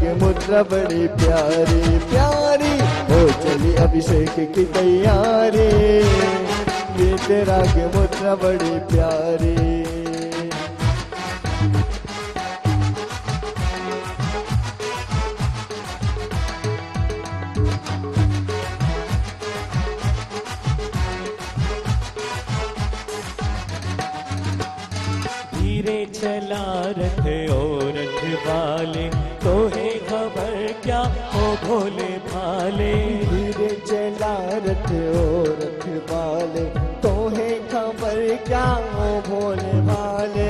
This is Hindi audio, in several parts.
के मुद्रा बड़ी प्यारी प्यारी, हो चली अभिषेक की तैयारी, वीतराग मुद्रा बड़ी प्यारी। धीरे चला रथ और रथ वाले, तो है खबर क्या ओ भोले भाले। धीरे चला रथ और रथ वाले, तो है खबर क्या ओ भोले भाले।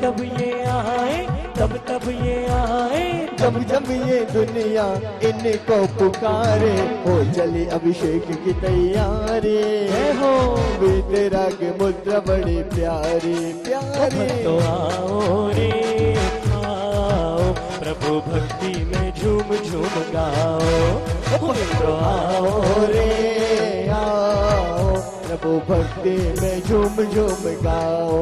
तब ये आए, तब ये आए, जब ये दुनिया इनको पुकारे, हो चली अभिषेक की तैयारी, हो वीतराग मुद्रा बड़ी प्यारी प्यारी। तो आओ रे आओ, प्रभु भक्ति में झूम झूम गाओ। तो आओ रे आओ, प्रभु भक्ति में झूम झूम गाओ।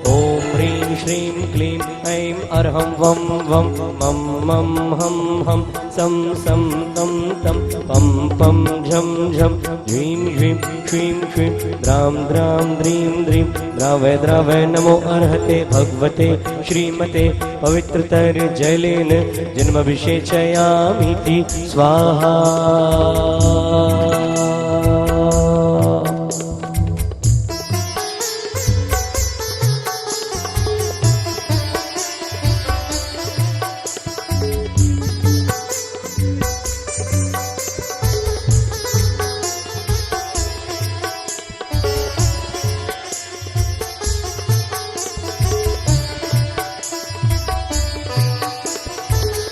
ओम ह्रीं श्रीं क्लीं ऐं अर्हं वं वं मं मं हं हं सं सं तं तं पं पं झं झं ह्रीं ह्रीं श्रीं श्रीं द्रां द्रां द्रीं द्रीं द्रावय द्रावय नमो अर्हते भगवते श्रीमते पवित्रतर जलेन जन्मभिषेचयामीति स्वाहा।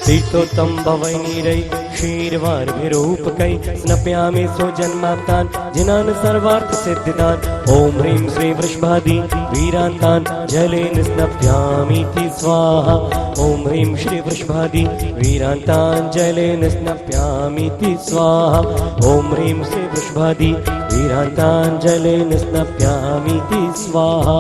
तीर्थोत्तम भवैनीरै क्षीरवारभिरूपकै स्नपयामि स्वजन्मात्तान् जिनान् सर्वार्थ सिद्धिदान्। ओम ह्रीं श्री वृषभादि वीरान्तान् जलेन स्नप्यामीति स्वाहा। ओम ह्रीं श्री वृषभादि वीरान्तान् जलेन स्नप्यामीति स्वाहा। ओम ह्रीं श्री वृषभादि वीरान्तान् जलेन स्नप्यामीति स्वाहा।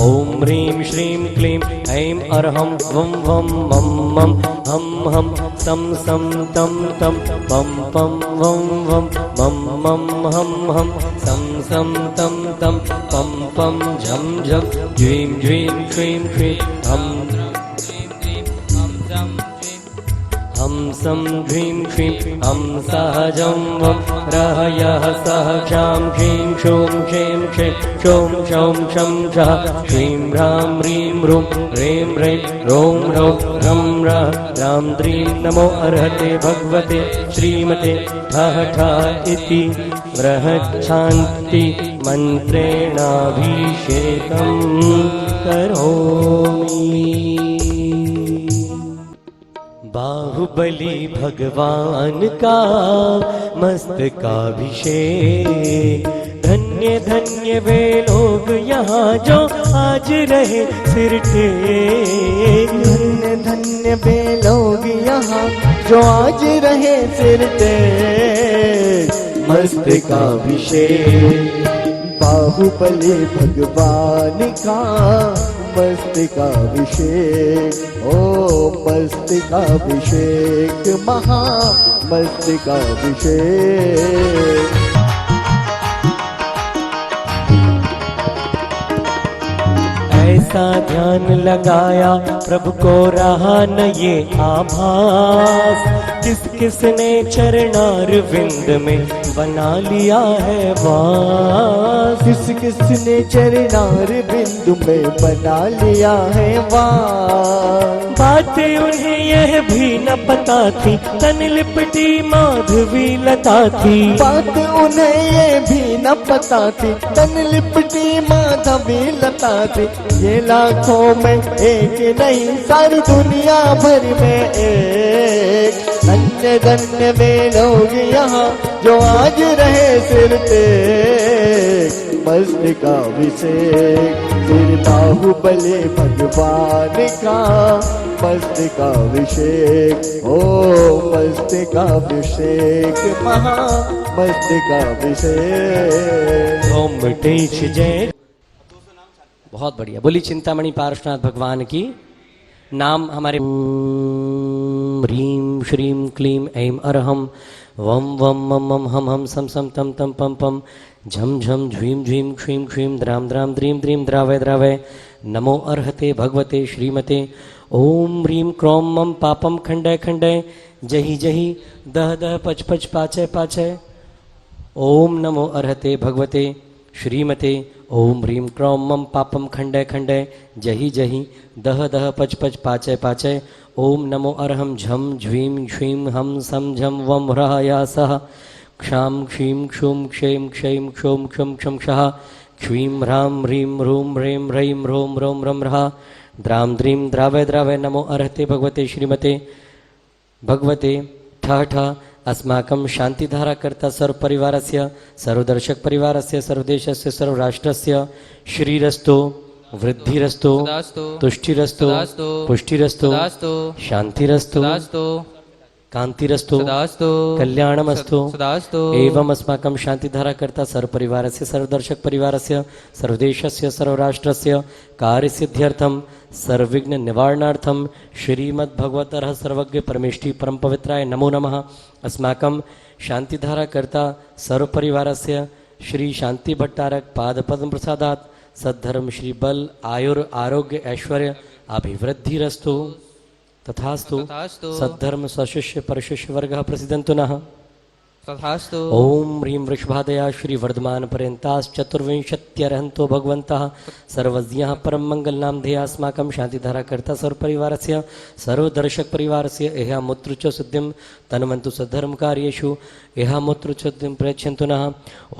ओम ह्रीं श्रीं क्लीं ऐं अर्हं वं वं मं मं हं हं सं सं तं तं पं पं वं वं मं मं हं हं सं सं तं तं पं पं झं झं ज्वीं ज्वीं श्रीं श्रीं हं हम सं ह्रीं श्रीं हम सहजं वं रहयः सह क्षां ह्रीं शूं क्षें क्षे शौं शौं शं शः श्रीं ह्रां ह्रीं ह्रूं ह्रीं ह्रीं रों ह्रौं रं रः रां द्रीं नमो अर्हते भगवते श्रीमते ठः ठः इति बृहच्छान्ति मन्त्रेणाभिषेकं करोमि। बाहुबली भगवान का मस्तकाभिषेक, धन्य धन्य वे लोग यहाँ जो आज रहे सिर टेक। धन्य धन्य वे लोग यहाँ जो आज रहे सिर टेक। मस्तकाभिषेक बाहुबली भगवान का मस्तकाभिषेक, ओ मस्तकाभिषेक महा मस्तकाभिषेक। ऐसा ध्यान लगाया प्रभु को रहा न ये आभास, किस किसने चरणार विंद में बना लिया है वास। किस किसने चरणार बिंदु में बना लिया है वास। बातें उन्हें यह भी न पता थी, तन लिपटी माधवी लता थी। बात उन्हें ये भी न पता थी, तन लिपटी माधवी लता थी। ये लाखों में एक नहीं, सारी दुनिया भर में एक। धन्य धन्य वे लोग यहाँ जो आज रहे सिर टेक। मस्तकाभिषेक सिर बाहुबली भगवान का, मस्तकाभिषेक ओ मस्तकाभिषेक महा मस्तकाभिषेक। ओम तेज जय। बहुत बढ़िया, बोली चिंतामणि पार्श्वनाथ भगवान की। नाम हमारे ह्रीं श्रीं क्लीं ऐं अरहं वम वम मम मम हम हम सम सम तम तम पम पम झम झम झ्वीं झ्वीं क्षीं क्षीं द्रां द्रां द्रीं द्रीं द्रावय द्रावय। नमो अर्हते भगवते श्रीमते। ओम ह्रीं क्रों मम पापम खंडय खंडय जहि जहि दह दह पच पच पाचय पाचय। ओम नमो अर्हते भगवते श्रीमते। ओम ह्रीं क्रों मम पापम खंडय खंडय जहि जहि दह दह पच पच पाचय पाचय। ओम नमो अर्हं झम झ्वीं झ्वीं हम सम झम वम ह्रः या सः क्षां क्षीं क्षुं क्षें क्षैं क्षौं क्षं क्षं क्षः क्ष्वीं ह्रां ह्रीं ह्रूं ह्रैं ह्रैं ह्रौं ह्रौं ह्रं ह्रः द्रां द्रीं द्रावय द्रावय। नमो अर्हते भगवते श्रीमते भगवते ठः ठः। अस्माकं शान्तिधारा कर्ता सर्वपरिवारस्य सर्वदर्शक परिवारस्य सर्वदेशस्य सर्वराष्ट्रस्य श्रीरस्तु वृद्धिरस्तु तुष्टिरस्तु पुष्टिरस्तु शान्तिरस्तु कांतिरस्तु कल्याणमस्तु। एवं अस्माकं शान्तिधारा कर्ता सर्वपरिवारस्य सर्वदर्शक परिवारस्य सर्वदेशस्य सर्वराष्ट्रस्य कार्यसिद्ध्यर्थं सर्वविघ्न निवारणार्थं श्रीमद्भगवतः सर्वज्ञ परमेष्टि परम पवित्राय नमो नमः। अस्माकं शान्तिधारा कर्ता सर्वपरिवारस्य श्री शांति भट्टारक पादपद्म प्रसादात् सद्धर्म श्री बल आयुर आरोग्य ऐश्वर्य अभिवृद्धिरस्तु तथास्तु। सद्धर्म स्वशिष्य परशिष्य वर्गः प्रसिद्धन्तु नः तथास्तु। ओम ह्रीं वृषभादया श्री वर्धमान पर्यन्ताश्चतुर्विंशत्यर्हन्तो भगवन्तः सर्वज्ञः परम मंगलनाम ध्येया अस्माकं शान्तिधारा कर्ता सर्वपरिवारस्य सर्वदर्शक परिवारस्य एहामुत्र च सिद्धिं तन्वन्तु सद्धर्म कार्येषु एहामुत्र च सिद्धिं प्रयच्छन्तु नः।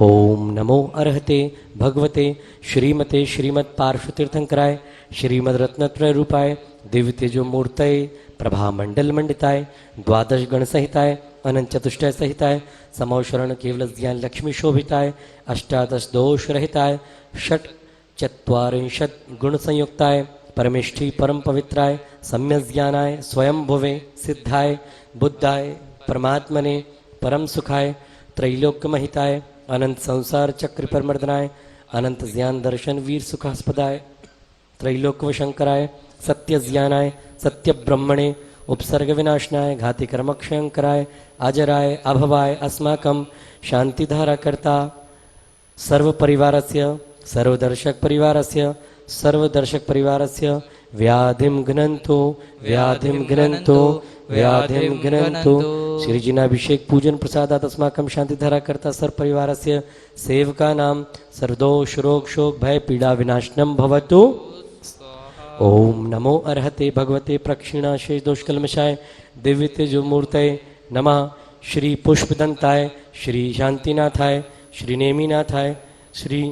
ओम नमो अर्हते भगवते श्रीमते श्रीमत् पार्श्वतीर्थंकराय श्रीमद् रत्नत्रय रूपाय दिव्य तेजो मूर्तये प्रभा मंडल मंडिताय द्वादश गण सहिताय अनंत चतुष्टय सहिताय समौशरण केवल ज्ञान लक्ष्मी शोभिताय अष्टादश दोष रहिताय षट चत्वारिंशत् गुण संयुक्ताय परमेष्ठी परम पवित्राय सम्यक ज्ञानाय स्वयं भुवे सिद्धाय बुद्धाय परमात्मने परम सुखाय त्रैलोक्य महिताय अनंत संसार चक्र परमर्दनाय अनंत ज्ञान दर्शन वीर सुखास्पदाय त्रैलोक्य शंकराय सत्य ज्ञानाय सत्य ब्रह्मणे उपसर्ग विनाशनाय घाति कर्मक्षयंकराय अजराय अभवाय अस्माकं शांतिधारा कर्ता सर्व परिवारस्य सर्वदर्शक परिवारस्य व्याधिं घ्नन्तु व्याधिं घ्नन्तु। श्रीजिनाभिषेक पूजन प्रसादात् अस्माकं शांतिधारा कर्ता सर्व परिवारस्य सेवकानां सर्वदोष रोग शोक भय पीड़ा विनाशनं भवतु। ओम नमो अर्हते भगवते प्रक्षिणाशेष दोषकल्मषाय दिव्य तेजो मूर्तये नमः। श्री पुष्पदंताय श्री शांतिनाथाय श्री नेमिनाथाय श्री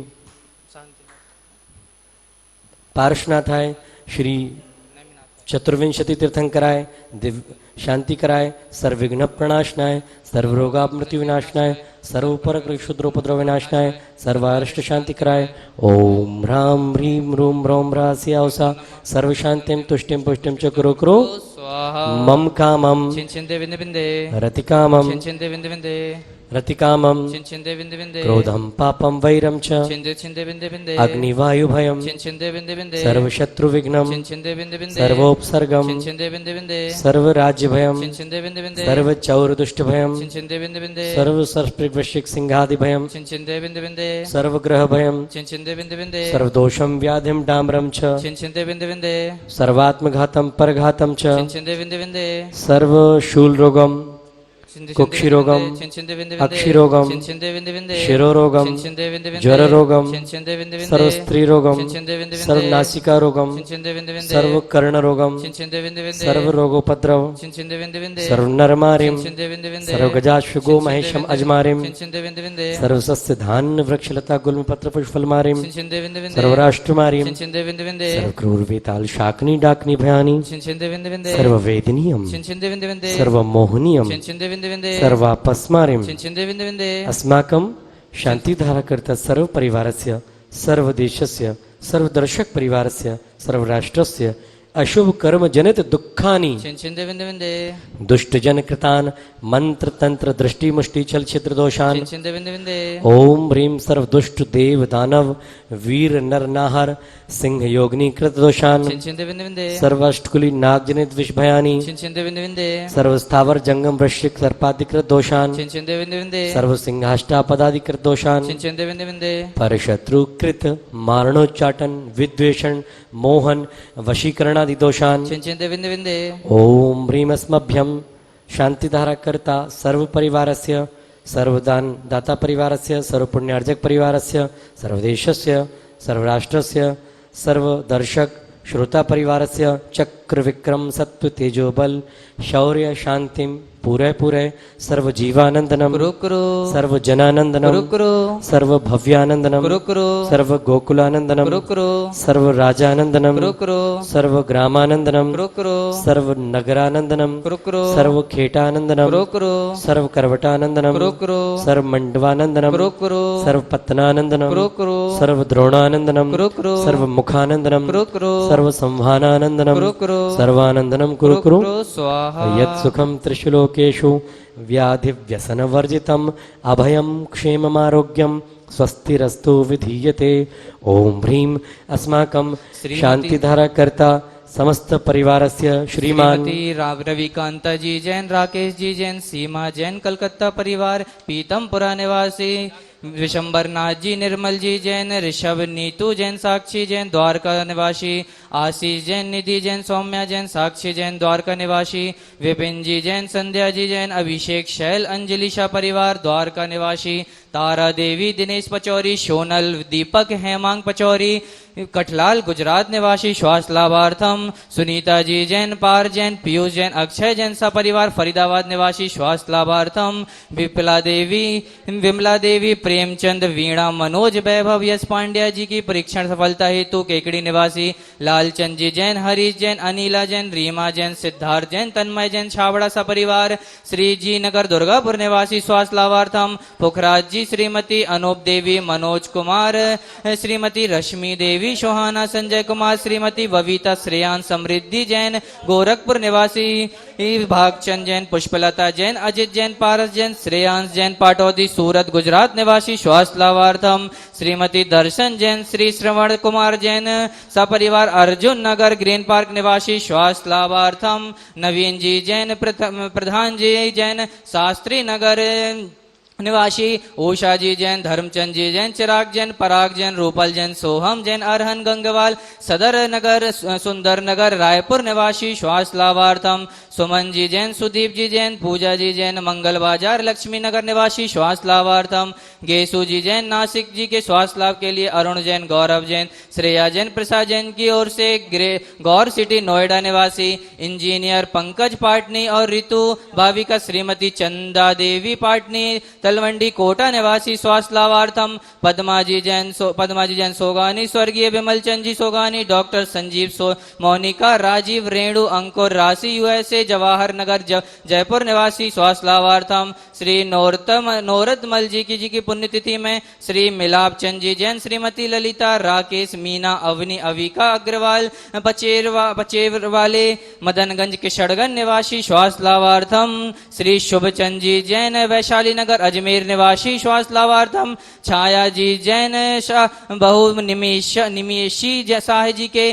पार्श्वनाथाय श्री चतुर्विंशति तीर्थंकराय दिव्य शांतिकराय सर्वविघ्न प्रणाशनाय सर्वरोगामृत्यु विनाशनाय सर्वोपरक क्षुद्रोपद्रव विनाशनाय सर्वारिष्ट शांतिकराय ओम ह्रां ह्रीं ह्रूं ह्रौं ह्रास्यावसा सर्वशांतिं तुष्टिं पुष्टिं च कुरु कुरु स्वाहा। मम कामं छिंछिंदे विंदे विंदे रतिकामं छिंछिंदे विंदे विंदे रतिकामं छिंदे बिंदे बिंदे क्रोधं पापं वैरं च छिंदे बिंदे बिंदे अग्निवायुभयं छिंदे बिंदे बिंदे सर्वशत्रुविघ्नं छिंदे बिंदे बिंदे सर्वोपसर्गं छिंदे बिंदे बिंदे सर्वराज्यभयं छिंदे बिंदे बिंदे सर्वचौरदुष्टभयं छिंदे बिंदे बिंदे सर्वसर्पवृश्चिकसिंहादिभयं छिंदे बिंदे बिंदे सर्वग्रहभयं छिंदे बिंदे बिंदे सर्वदोषं व्याधिं डाम्रं च छिंदे बिंदे बिंदे सर्वात्मघातं परघातं च छिंदे बिंदे बिंदे सर्वशूलरोगं कुक्षिरोगं अक्षिरोगं शिरोरोगं ज्वररोगं सर्वस्त्रीरोगं सर्वनासिकारोगं सर्वकर्णरोगं सर्वरोगोपद्रव सर्वनरमारिं सर्वगजाश्वगोमहेशम् अजमारिं सर्वसस्यधान्यवृक्षलतागुल्मपत्रपुष्पफलमारिं सर्वराष्ट्रमारिं सर्वक्रूरवेतालशाकिनी डाकिनी भयानि सर्ववेदनीयं सर्वमोहनीयं सर्वापस्मारिं अस्माकं शान्तिधाराकर्ता सर्वपरिवारस्य सर्वदेशस्य सर्वदर्शक परिवारस्य सर्वराष्ट्रस्य अशुभकर्मजनित दुःखानि दुष्टजनकृतान् मंत्रतंत्र दृष्टिमुष्टि चलचित्र दोषान् ओम ह्रीं सर्वदुष्ट देव दानव वीर नर नाहर सिंह योगिनी कृत दोषान् सर्वाष्टकुली नागजनित विषभयानि सर्वस्थावर जंगम वृश्चिक सर्पाधिकृत दोषान् सर्वसिंहाष्टापदाधिकृत दोषान् परशत्रुकृत मारणोच्चाटन विद्वेषण मोहन वशीकरणादि दोषान् ओम ह्रीं अस्मभ्यं शान्तिधाराकर्ता सर्वपरिवारस्य सर्वदान दाता परिवारस्य सर्वपुण्यार्जक परिवारस्य सर्वदेशस्य सर्वराष्ट्रस्य सर्वदर्शक श्रोता परिवारस्य चक्रविक्रम सत्व तेजोबल शौर्य शांतिं पूरे पूरे सर्वजीवानंदनम सर्वजनानंदनम सर्वभव्यानंदनम सर्वगोकुलानंदनम सर्वराजानंदनम सर्वग्रामानंदनम सर्वनगरानंदनम सर्वखेटानंदनम सर्वकरवटानंदनम सर्वमंडवानंदनम सर्वपत्तनानंदनम सर्वद्रोणानंदनम सर्वमुखानंदनम सर्वसंहानानंदनम सर्वानंदनम कुरु कुरु यत् सुखम त्रिशुलोकेषु व्याधिव्यसनवर्जितम् अभयं क्षेममारोग्यं स्वस्तिरस्तु विधीयते। ओम ह्रीं अस्माकं शान्तिधाराकर्ता समस्त परिवारस्य श्रीमान रविकांत जी जैन, राकेश जी जैन, सीमा जैन, कलकत्ता परिवार, पीतमपुरा निवासी विशंबरनाथ जी, निर्मल जी जैन, ऋषभ नीतू जैन, साक्षी जैन, द्वारका निवासी आशीष जैन, निधि जैन, सौम्या जैन, साक्षी जैन, द्वारका निवासी विपिन जी जैन, संध्या जी जैन, अभिषेक शैल, अंजलि शाह परिवार, द्वारका निवासी तारा देवी, दिनेश पचौरी, सोनल, दीपक, हेमांग पचौरी, कठलाल गुजरात निवासी श्वास लाभार्थम सुनीता जी जैन, पार जैन, पीयूष जैन, अक्षय जैन सा परिवार फरीदाबाद निवासी श्वास लाभार्थम विमला देवी, प्रेमचंद, वीणा, मनोज, वैभव, यश पांड्या जी की परीक्षण सफलता हेतु केकड़ी निवासी लालचंद जी जैन, हरीश जैन, अनिला जैन, रीमा जैन, सिद्धार्थ जैन, तन्मय जैन, छाबड़ा सा परिवार श्री जी नगर दुर्गापुर निवासी श्वास लाभार्थम पुखराज जी, श्रीमती अनूप देवी, मनोज कुमार, श्रीमती रश्मि देवी, सोहाना, संजय कुमार, श्रीमती बबीता, श्रेयान, समृद्धि जैन, गोरखपुर निवासी भागचंद जैन, पुष्पलता जैन, अजित जैन, पारस जैन, श्रेयांश जैन, पाटौदी, सूरत गुजरात निवासी श्वास लाभार्थम श्रीमती दर्शन जैन, श्री श्रवण कुमार जैन, सपरिवार अर्जुन नगर ग्रीन पार्क निवासी श्वास लाभार्थम नवीन जी जैन, प्रधान जी जैन, शास्त्री नगर निवासी उषा जी जैन, धर्मचंद जी जैन, चिराग जैन, पराग जैन, रूपल जैन, सोहम जैन, अरहन गंगवाल, सदर नगर, सुंदर नगर, रायपुर निवासी श्वास लाभार्थम सुमन जी जैन, सुदीप जी जैन, पूजा जी जैन, मंगल बाजार लक्ष्मी नगर निवासी श्वास लाभार्थम गेसु जी जैन, नासिक जी के श्वास लाभ के लिए अरुण जैन, गौरव जैन, श्रेया जैन, प्रसाद जैन की ओर से गौर सिटी नोएडा निवासी इंजीनियर पंकज पाटनी और रितु भाविका श्रीमती चंदा देवी पाटनी तलवंडी कोटा निवासी श्वास लाभार्थम पद्मा जी जैन सोगानी, स्वर्गीय विमल चंद जी सोगानी, डॉक्टर संजीव मोनिका, राजीव, रेणु, अंकुर, राशि यूएसए, जवाहर नगर जयपुर निवासी श्वास लाभार्थम श्री नोरतमल जी की पुण्यतिथि में श्री मिलाप चंद जी जैन, श्रीमती ललिता, राकेश, मीना, अवनी, अविका अग्रवाल, पचेर वाले मदनगंज के शड़गन निवासी श्वास लाभार्थम श्री शुभचंद जी जैन, वैशाली नगर अजमेर निवासी श्वास लाभार्थम छाया जी जैन बहु निमेशी साह जी के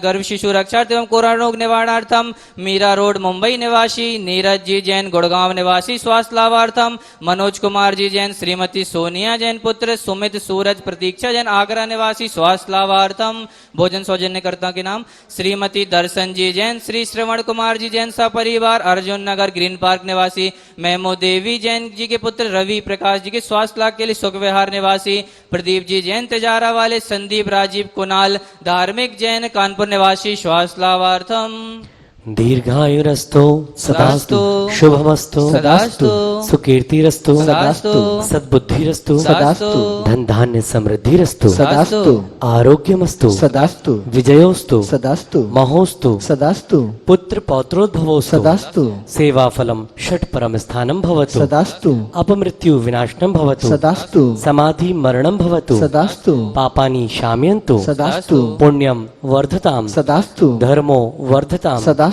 गर्भ शिशु रक्षार्थ एवं कोरोना रोग निवारणार्थम मीरा रोड मुंबई निवासी नीरज जी जैन गुड़गांव निवासी स्वास्थ्य लाभार्थम मनोज कुमार जी जैन श्रीमती सोनिया जैन पुत्र सुमित सूरज प्रतीक्षा जैन आगरा निवासी स्वास्थ्य लाभार्थम भोजन सौजन्यकर्ता के नाम श्रीमती दर्शन जी जैन श्री श्रवण कुमार जी जैन सपरिवार अर्जुन नगर ग्रीन पार्क निवासी मेमो देवी जैन जी के पुत्र रवि प्रकाश जी के स्वास्थ्य लाभ के लिए सुख विहार निवासी प्रदीप जी जैन तेजारा वाले संदीप राजीव कुणाल धार्मिक जैन कानपुर निवासी स्वास्थ्य लाभार्थम दीर्घायुरस्तु सदास्तु शुभमस्तु सदास्तु सुकीर्तिरस्तु सदास्तु सद्बुद्धिरस्तु सदास्तु धन धान्य समृद्धिरस्तु सदास्तु आरोग्यमस्तु सदास्तु विजयोस्तु सदास्तु महोस्तु सदास्तु पुत्र पौत्रोद्भवोस्तु सदास्तु सेवाफलम षट् परम स्थानम भवतु सदास्तु अपमृत्यु विनाशनम भवतु सदास्तु समाधि मरणम भवतु सदास्तु पापानि शाम्यन्तु सदास्तु पुण्यम वर्धताम सदास्तु धर्मो वर्धताम सदास्तु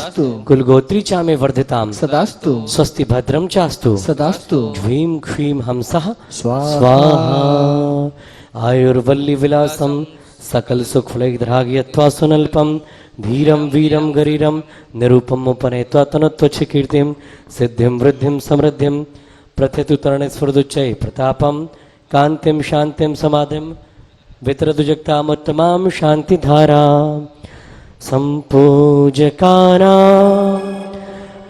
कुलगोत्री चा में वर्धताम सदास्तु स्वस्ति भद्रम चास्तु सदास्तु ह्रीं क्रीं हंसः स्वाहा आयुर्वल्ली विलासम सकल सुख फलैर्धाग्यत्वा सुनल्पम धीरम वीरम गरीरम निरूपम उपनेत्वा तनुत्वच्छ कीर्तिम सिद्धिम वृद्धिम समृद्धिम प्रथयतु तरण स्फुरदुच्चय प्रतापम कांतिम शांतिम समाधिम वितरदुजक्तामुत्तमां शांतिधारा संपूजकाना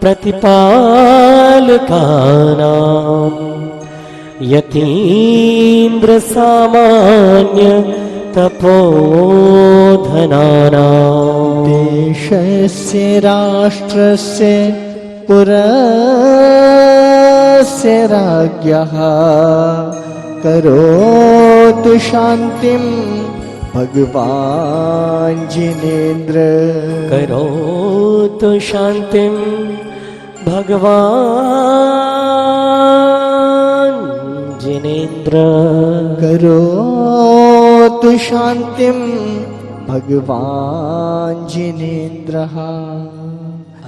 प्रतिपालकाना यतीन्द्र सामान्य तपोधनाना देशस्य राष्ट्रस्य पुरस्य राज्ञः करोतु शान्तिं भगवान् जिनेन्द्र करोतु शान्तिं भगवान् जिनेन्द्र करोतु शान्तिं भगवान् जिनेन्द्रः।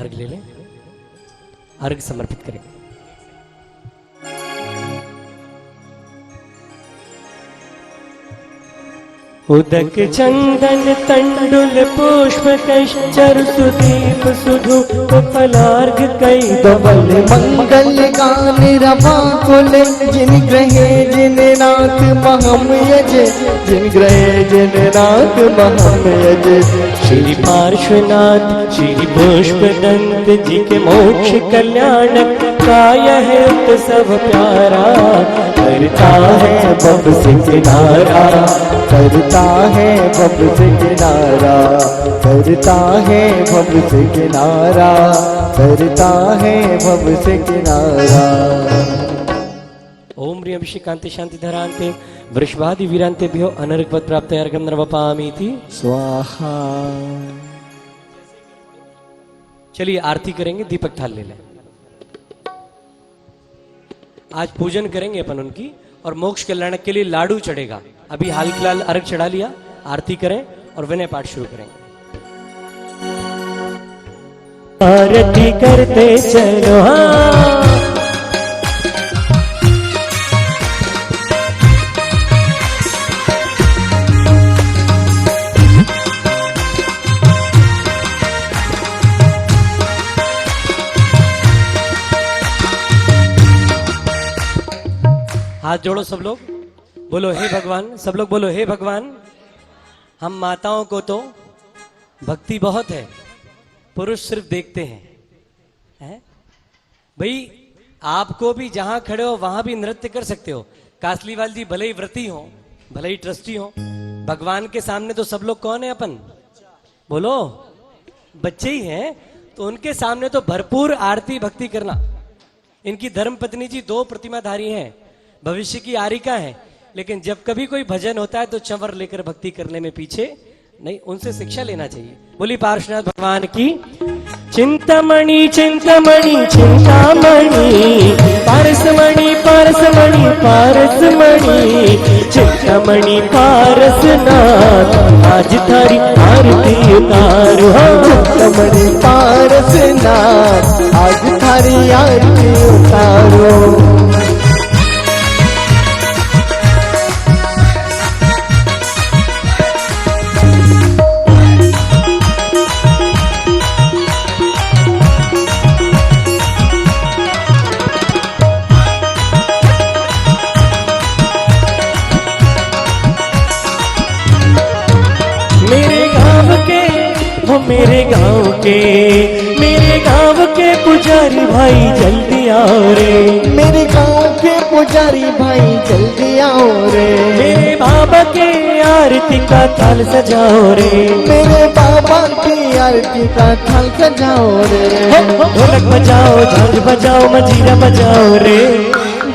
अर्घ ले लें, अर्घ समर्पित करें। उदक चंदन तंडुल पुष्प कैश्चर सुदीप सुधु फलार्घ कई धवल मंगल गान रवा कुल जिन ग्रहे जिन नाथ महम यजे जिन ग्रहे जिन नाथ महम यजे श्री पार्श्वनाथ श्री पुष्प दंत जी के मोक्ष कल्याणक काय है उत्सव प्यारा करता है बब से किनारा करता है बब से किनारा करता है बब से किनारा करता है बब से किनारा। ओम ह्रीं अभिषेकांते शांति धरांते वृषभादि वीरांतेभ्यो अनर्घवत् प्राप्त अर्घं नर्वपामीति स्वाहा। चलिए आरती करेंगे, दीपक थाल ले लें। आज पूजन करेंगे अपन उनकी और मोक्ष कल्याण के लिए लाडू चढ़ेगा। अभी हाल फिलहाल अर्घ चढ़ा लिया, आरती करें और विनय पाठ शुरू करेंगे। आरती करते चलो हाथ जोड़ो सब लोग, बोलो हे भगवान। सब लोग बोलो हे भगवान। हम माताओं को तो भक्ति बहुत है, पुरुष सिर्फ देखते हैं। भाई आपको भी जहां खड़े हो वहां भी नृत्य कर सकते हो। कासलीवाल जी भले ही व्रती हो, भले ही ट्रस्टी हो, भगवान के सामने तो सब लोग कौन है अपन? बोलो बच्चे ही हैं, तो उनके सामने तो भरपूर आरती भक्ति करना। इनकी धर्म पत्नी जी 2 प्रतिमाधारी हैं, भविष्य की आरिका है, लेकिन जब कभी कोई भजन होता है तो चंवर लेकर भक्ति करने में पीछे नहीं, उनसे शिक्षा लेना चाहिए। बोली पार्श्वनाथ भगवान की। चिंतामणि चिंतामणि चिंतामणि पारसमणि पारसमणि पारसमणि चिंतामणि पारसनाथ आज थारी आरती उतारो। चिंतामणि पारसनाथ आज थारी आरती उतारो। हो मेरे गांव के पुजारी भाई जल्दी आओ रे, मेरे गांव के पुजारी भाई जल्दी आओ रे, मेरे बाबा के आरती का थाल सजाओ रे, मेरे बाबा की आरती का थाल सजाओ रे, ढोलक बजाओ झांझ बजाओ मंजीरा बजाओ रे,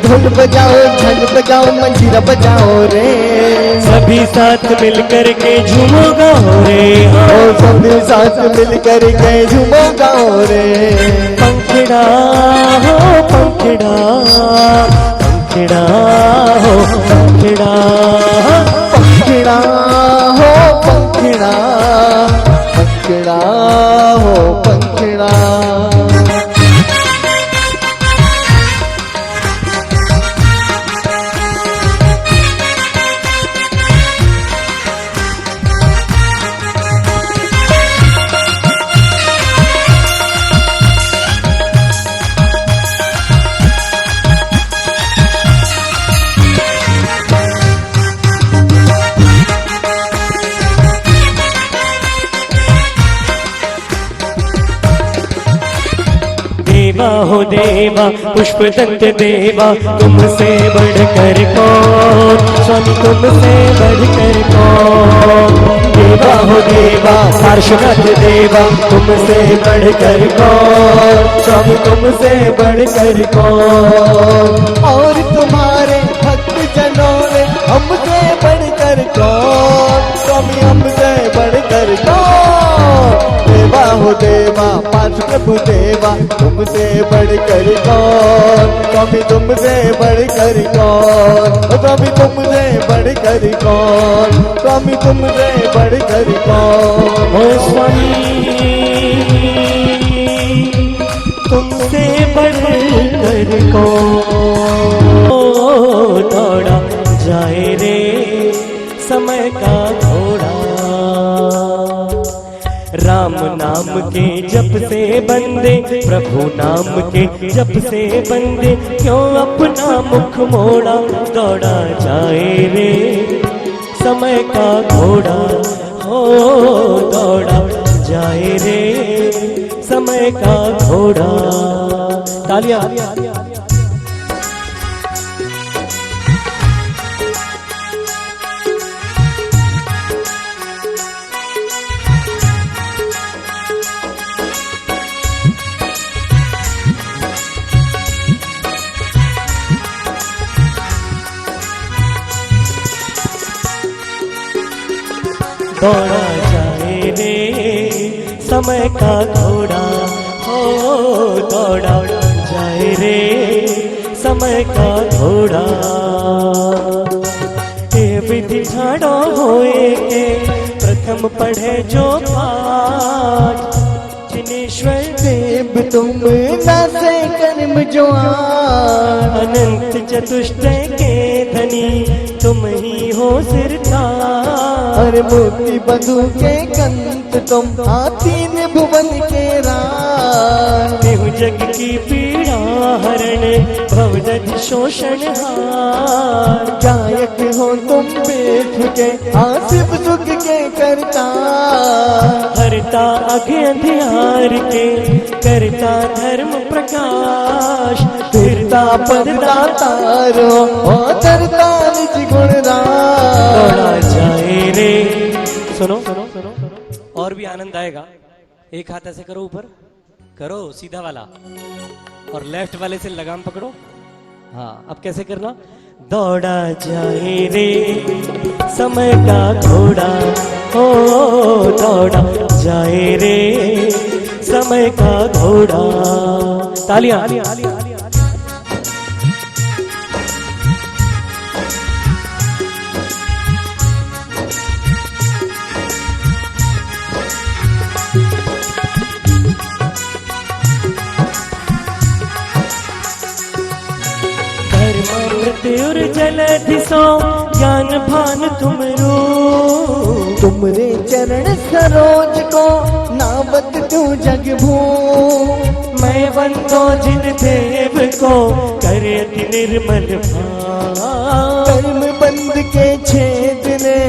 ढोल बजाओ झांझ बजाओ मंजीरा बजाओ रे, सभी साथ मिल कर के झूमो गाओ रे, ओ सभी साथ मिल कर के झूमो गाओ रे, पंखड़ा हो पंखड़ा, पंखड़ा हो पंखड़ा, पंखड़ा हो पंखड़ा, पंखड़ा हो पंखड़ा। देवा हो देवा पुष्पदंत देवा, तुमसे बढ़कर कौन, स्वामी तुमसे बढ़कर कौन, देवा हो देवा पार्श्वनाथ देवा, तुमसे बढ़कर कौन, स्वामी तुमसे बढ़कर कौन, और तुम्हारे भक्त जनों ने हमसे बढ़कर कौन, स्वामी हमसे बढ़कर कौन, देवा हो देवा पांच प्रभु देवा, तुमसे बढ़कर कौन, स्वामी तुमसे बढ़कर कौन, स्वामी तुमसे बढ़कर कौन, स्वामी तुमसे बढ़कर कौन, ओ स्वामी तुमसे बढ़कर कौन, ओ दौड़ा जाए रे समय का घोड़ा, राम नाम के जप से बंदे, प्रभु नाम के जप से बंदे, क्यों अपना मुख मोड़ा, दौड़ा जाए रे समय का घोड़ा, हो दौड़ा जाए रे समय का घोड़ा। तालियां दौड़ा जाए रे समय का घोड़ा, हो दौड़ा जाए रे समय का घोड़ा, हे विधि ठाड़ो होए के प्रथम पढ़े जो पाठ, जिनेश्वर देव तुम दासे कर्म जो अनंत चतुष्टय के धनी, तुम ही हो सिरताज, और मूर्ति बधु के कंत तुम, तीन भुवन के राज, देहु जग की पीड़ा हरण, भवदध शोषण हार, गायक हो तुम बेठ के शिव सुख के करता, हरता अघे अंधियार के, करता धर्म प्रकाश, फिरता पदता तारो, तरता निज गुण दौड़ा राज, जाए रे। सुनो और भी आनंद आएगा, एक हाथ ऐसे करो ऊपर, करो सीधा वाला, और लेफ्ट वाले से लगाम पकड़ो, हाँ अब कैसे करना, दौड़ा जाए रे समय का घोड़ा, हो दौड़ा जाए रे समय का घोड़ा। तालियां और जलधिसो ज्ञान भान तुमरो, तुमरे चरण सरोज को नावत तू जग भू, मैं वंदो जिन देव को करे अति निर्मल भाव, कर्म बंद के छेद ने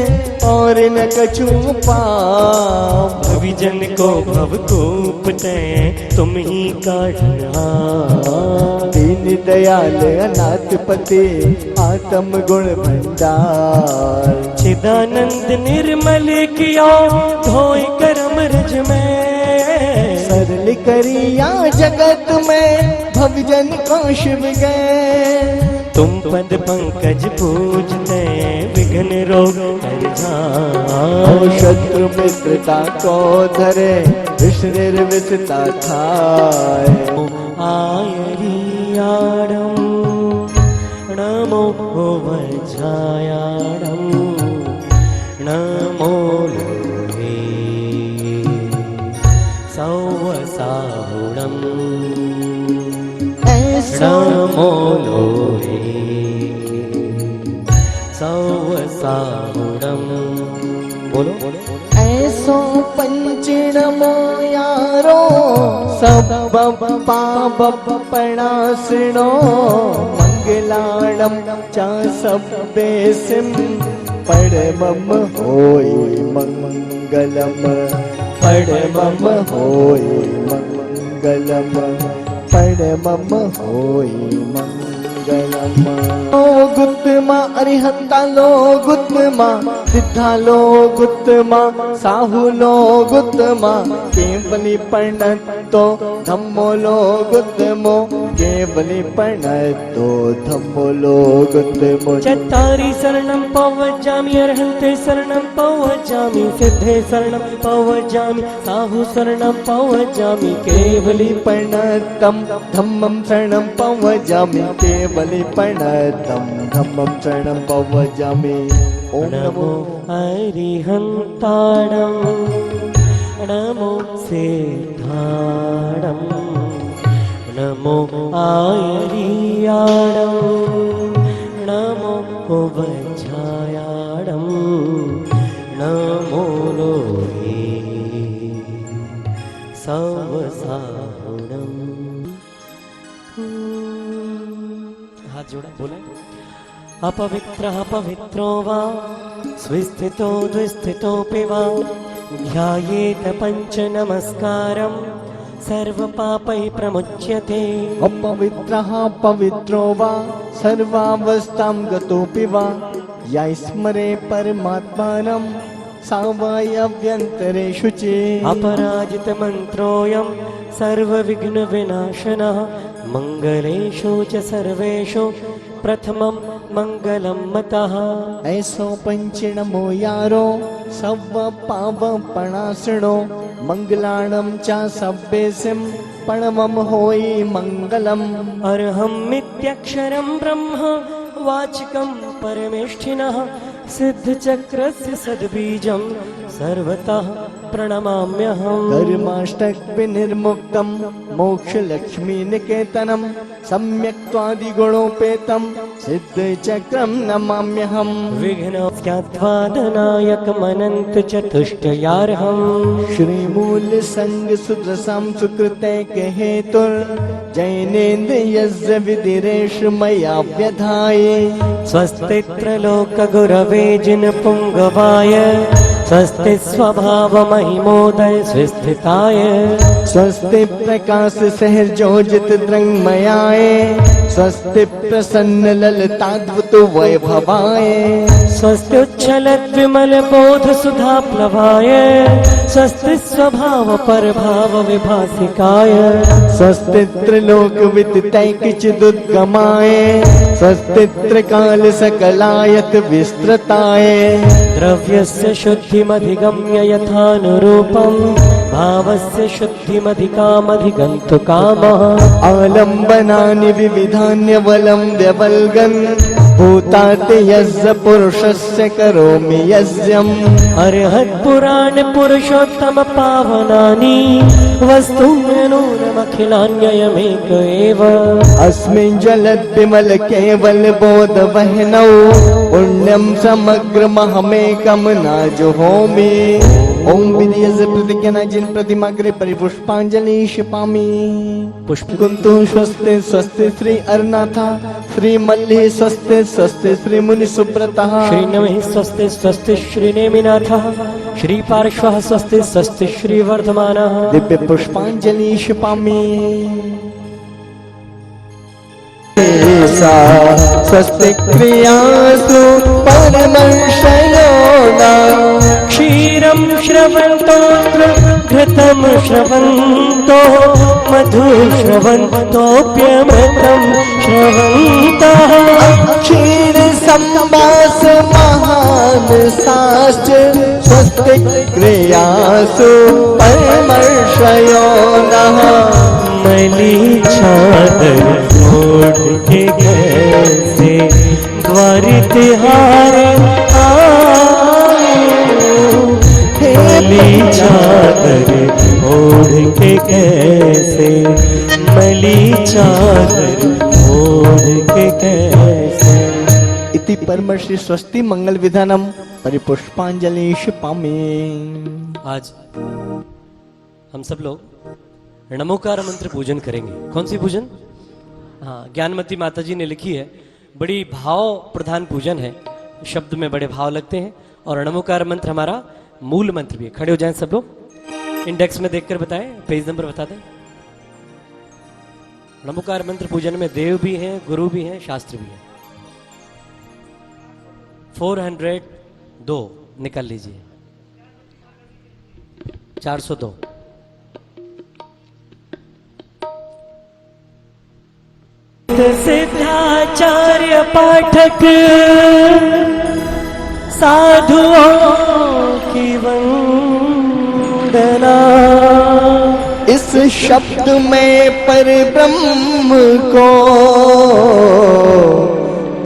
और न कछु पाप। भविजन को भवकूप तय तुम ही काढ़नहार। दीन दयाल अनाथ पते आत्म गुण भंडार। चिदानंद निर्मल किया धोए करम रज में। सरल करिया जगत में भवजन को शिव गए। तुम पद पंकज पूजते विघ्न रोग हर जाए। ओ शत्रु मित्रता को धरे विष निर्विषता खाए। आयरियाडं नमो वज्रायाडं नमो लोहे सौवसाहुणं नमो लोहे सौवसाहुणं। बोलो ऐसो पंचणमो यारो सब पाप पणासणो। मंगलाणम चा सब्बे सिम पड़मम होई मंगलम। पड़मम होई मंगलम। पड़मम होई मंगलम। लो गुत्मा अरिहंता लो गुत्मा सिद्धा लो गुत्मा साहु लो गुत्मा। केवली प्रणतो धम्मो लो गुत्मो। केवली प्रणतो धम्मो लो गुत्मो। चत्तारि शरणं पवज्जामि अर्हन्ते शरणं पवज्जामि सिद्धे शरणं पवज्जामि साहु शरणं पवज्जामि। केवली प्रणतम धम्मं शरणं पवज्जामि। केवली प्रणतम धम्मं शरणं पवज्जामि। ओम नमो अरिहन्ताणं नमो सिद्धाणं नमो आयरियाणं नमो वज्रायाणं नमो लोहे सौवसाहुणं। हाथ जोड़ा बोला। अपवित्रः पवित्रो वा स्वस्थितो द्विस्थितोऽपि वा ध्यायेत पंच नमस्कारं सर्वपापैः प्रमुच्यते। अपवित्रः पवित्रो वा सर्वावस्थां गतोऽपि वा या स्मरे परमात्मानं सा वायव्यन्तरे शुचि। अपराजित मंत्रोऽयं सर्वविघ्न विनाशनः मंगलेषु च सर्वेषु प्रथमं मंगलं मतः। ऐसो पंचणमो यारो सब पाप पणासणो। मंगलाणं चा सब्बे सिम पणमम होई मंगलम। अर्हमित्यक्षरं ब्रह्म वाचिकं परमेष्ठिनः सिद्धचक्रस्य सद्बीजं सर्वतः प्रणमाम्यहम्। धर्माष्टक विनिर्मुक्तं मोक्षलक्ष्मी निकेतनं सम्यक्त्वादिगुणोपेतं सिद्धचक्रं नमाम्यहम्। विघ्नस्याध्वादनायकमनन्त चतुष्टयार्हम्। श्रीमूल संग सुदृशं सुकृतैक हेतुर् जैनेन्द्र यज्ञ विधिरेश मया व्यधाय। स्वस्ति त्रलोकगुरवे जिनपुङ्गवाय स्वस्ति स्वभाव महिमोदय स्वस्थिताय। स्वस्ति प्रकाश सहर्जोजित द्रंगमयाय। स्वस्ति प्रसन्न ललताद्भुत वैभवाय। स्वस्ति उच्छलत् विमल बोध सुधा प्लवाय। स्वस्ति स्वभाव परभाव विभासिकाय। स्वस्ति त्रिलोक विदितैक चिदुद्गमाय। स्वस्ति त्रिकाल सकलायत विस्तृताय। द्रव्यस्य शुद्धिमधिगम्य यथानुरूपम् भावस्य शुद्धिमधिकामधिगन्तु कामः। आलम्बनानि विविधान्यवलं व्यवल्गन् भूतात् यस्य पुरुषस्य करोमि यज्ञम्। अर्हत्पुराण पुरुषोत्तम पावनानि वस्तून्यनूनमखिलान्ययमेक एव। अस्मिन् जलद्विमल केवल बोध वह्नौ पुण्यं समग्रमहमेकं न जुहोमि। ओम विधिय से प्रतिज्ञा जिन प्रतिमा करे परिपुष्पांजलि क्षिपामि पुष्प कुंतु स्वस्ति स्वस्ति श्री अरुणाथा श्री मल्ली स्वस्ति स्वस्ति श्री मुनि सुब्रतः श्री नमः स्वस्ति स्वस्ति श्री नेमिनाथः श्री पार्श्वः स्वस्ति स्वस्ति श्री वर्धमानः दिव्य पुष्पांजलि क्षिपामि स्वस्ति क्रियासु परमर्षयोना क्षीरं श्रवन्तोऽत्र घृतं श्रवन्तो मधु श्रवन्तोऽप्यमृतं श्रवन्तः क्षीर संवास महान साश्च स्वस्ति क्रियासु परमर्षयोनः मली चादर ओढ़ के कैसे द्वार तिहारे मली चादर ओढ़ के कैसे मली चादर ओढ़ के कैसे। इति परमर्षि स्वस्ति मंगल विधानम परिपुष्पांजलि क्षिपामि। आज हम सब लोग नमोकार मंत्र पूजन करेंगे। कौन सी पूजन? हाँ, ज्ञानमती माता जी ने लिखी है, बड़ी भाव प्रधान पूजन है, शब्द में बड़े भाव लगते हैं और नमोकार मंत्र हमारा मूल मंत्र भी है। खड़े हो जाएं सब लोग, इंडेक्स में देखकर बताएं, पेज नंबर बता दें। नमोकार मंत्र पूजन में देव भी हैं, गुरु भी हैं, शास्त्र भी है। 402 निकल लीजिए, 402। सिद्धाचार्य पाठक साधुओं की वंदना। इस शब्द में पर ब्रह्म को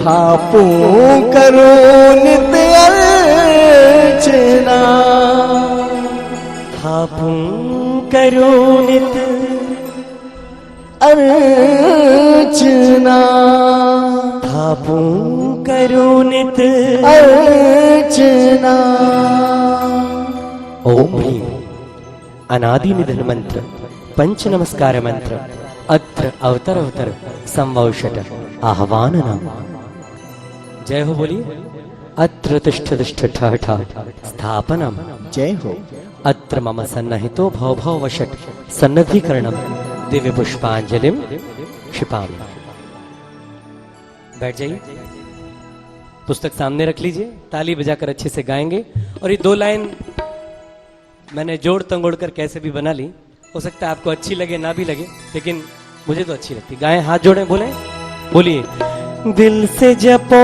थापू करो नित्य अर्चना। थापू करो नित्य अर्चना। थापू करो नित्य अर्चना। ओम ह्रीं अनादि निधन मंत्र पंच नमस्कार मंत्र अत्र अवतर अवतर संवौषट आह्वान नाम। जय हो बोलिए। अत्र तिष्ठ तिष्ठ ठः ठः स्थापनम। जय हो। अत्र मम सन्नहितो भव भव वषट सन्नधिकरणम दिव्य पुष्पांजलिम क्षिपामि। बैठ जाइए, पुस्तक सामने रख लीजिए, ताली बजाकर अच्छे से गाएंगे। और ये 2 लाइन मैंने जोड़ तंगोड़ कर कैसे भी बना ली, हो सकता है आपको अच्छी लगे ना भी लगे, लेकिन मुझे तो अच्छी लगती। गाएं, हाथ जोड़ें, बोले, बोलिए। दिल से जपो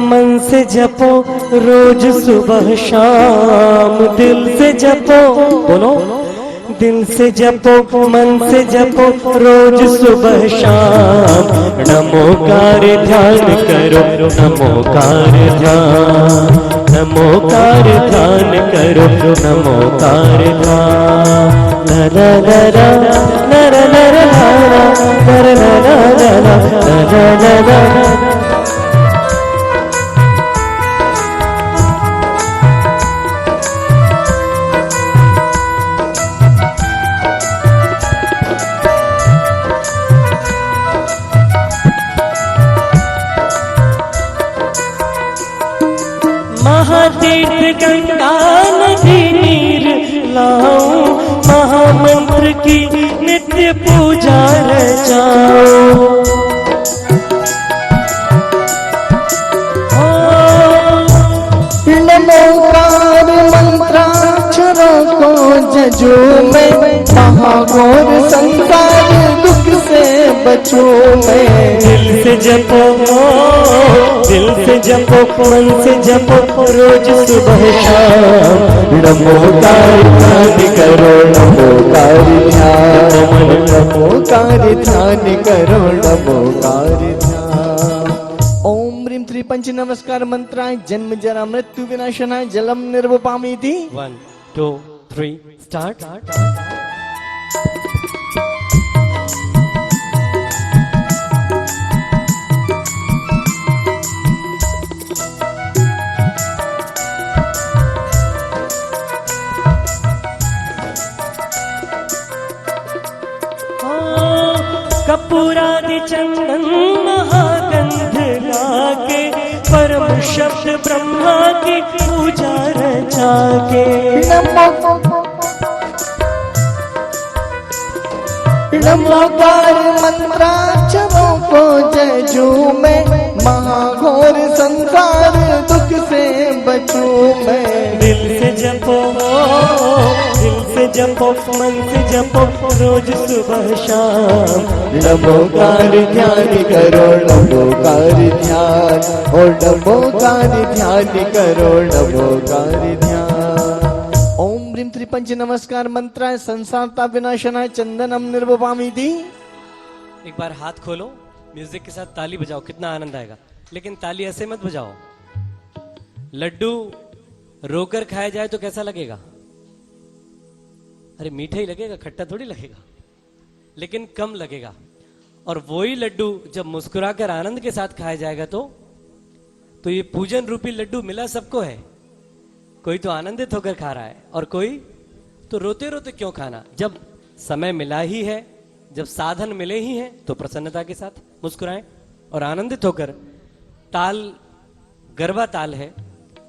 मन से जपो रोज सुबह शाम। दिल से जपो, बोलो, दिल से जपो मन से जपो रोज सुबह शाम। नमोकार ध्यान करो, नमोकार ध्यान, नमोकार ध्यान करो, नमोकार ध्यान। नर नर नर नर नर नर नर नर। महातीर्थ गंगा नदी नीर लाऊं, महामंत्र की नित्य पूजा रचाऊं। नमोकार मंत्राक्षरों को जजो मैं, महाघोर संसार दुख से बचो मैं। दिल से जपो, दिल से जपो मन से जपो रोज सुबह शाम। नमोकार ध्यान करो, नमोकार ध्यान, नमोकार ध्यान करो, नमोकार ध्यान। ओम ह्रीं त्रि पंच नमस्कार मंत्राय जन्म जरा मृत्यु विनाशनाय जलम निर्वपामीति। 1 2 3 स्टार्ट। कपूरादि चंदन महागंध लाके परम शब्द ब्रह्मा की पूजा रचा के नमोकार मंत्राक्षरों को जयजू में महाघोर संसार दुख से बचूं मैं। दिल से जपो मन से जपो रोज सुबह शाम नमोकार ध्यान करो नमोकार ध्यान और नमोकार ध्यान करो नमोकार ध्यान। ओम ह्रीं त्रिपंच नमस्कार मंत्राय संसारता विनाशनाय चंदनम निर्वपामि थी। एक बार हाथ खोलो, म्यूजिक के साथ ताली बजाओ, कितना आनंद आएगा। लेकिन ताली ऐसे मत बजाओ। लड्डू रोकर खाया जाए तो कैसा लगेगा? अरे मीठा ही लगेगा, खट्टा थोड़ी लगेगा, लेकिन कम लगेगा। और वही लड्डू जब मुस्कुराकर आनंद के साथ खाया जाएगा तो ये पूजन रूपी लड्डू मिला सबको है। कोई तो आनंदित होकर खा रहा है और कोई तो रोते रोते क्यों खाना। जब समय मिला ही है, जब साधन मिले ही हैं तो प्रसन्नता के साथ मुस्कुराएं और आनंदित होकर। ताल गरबा ताल है।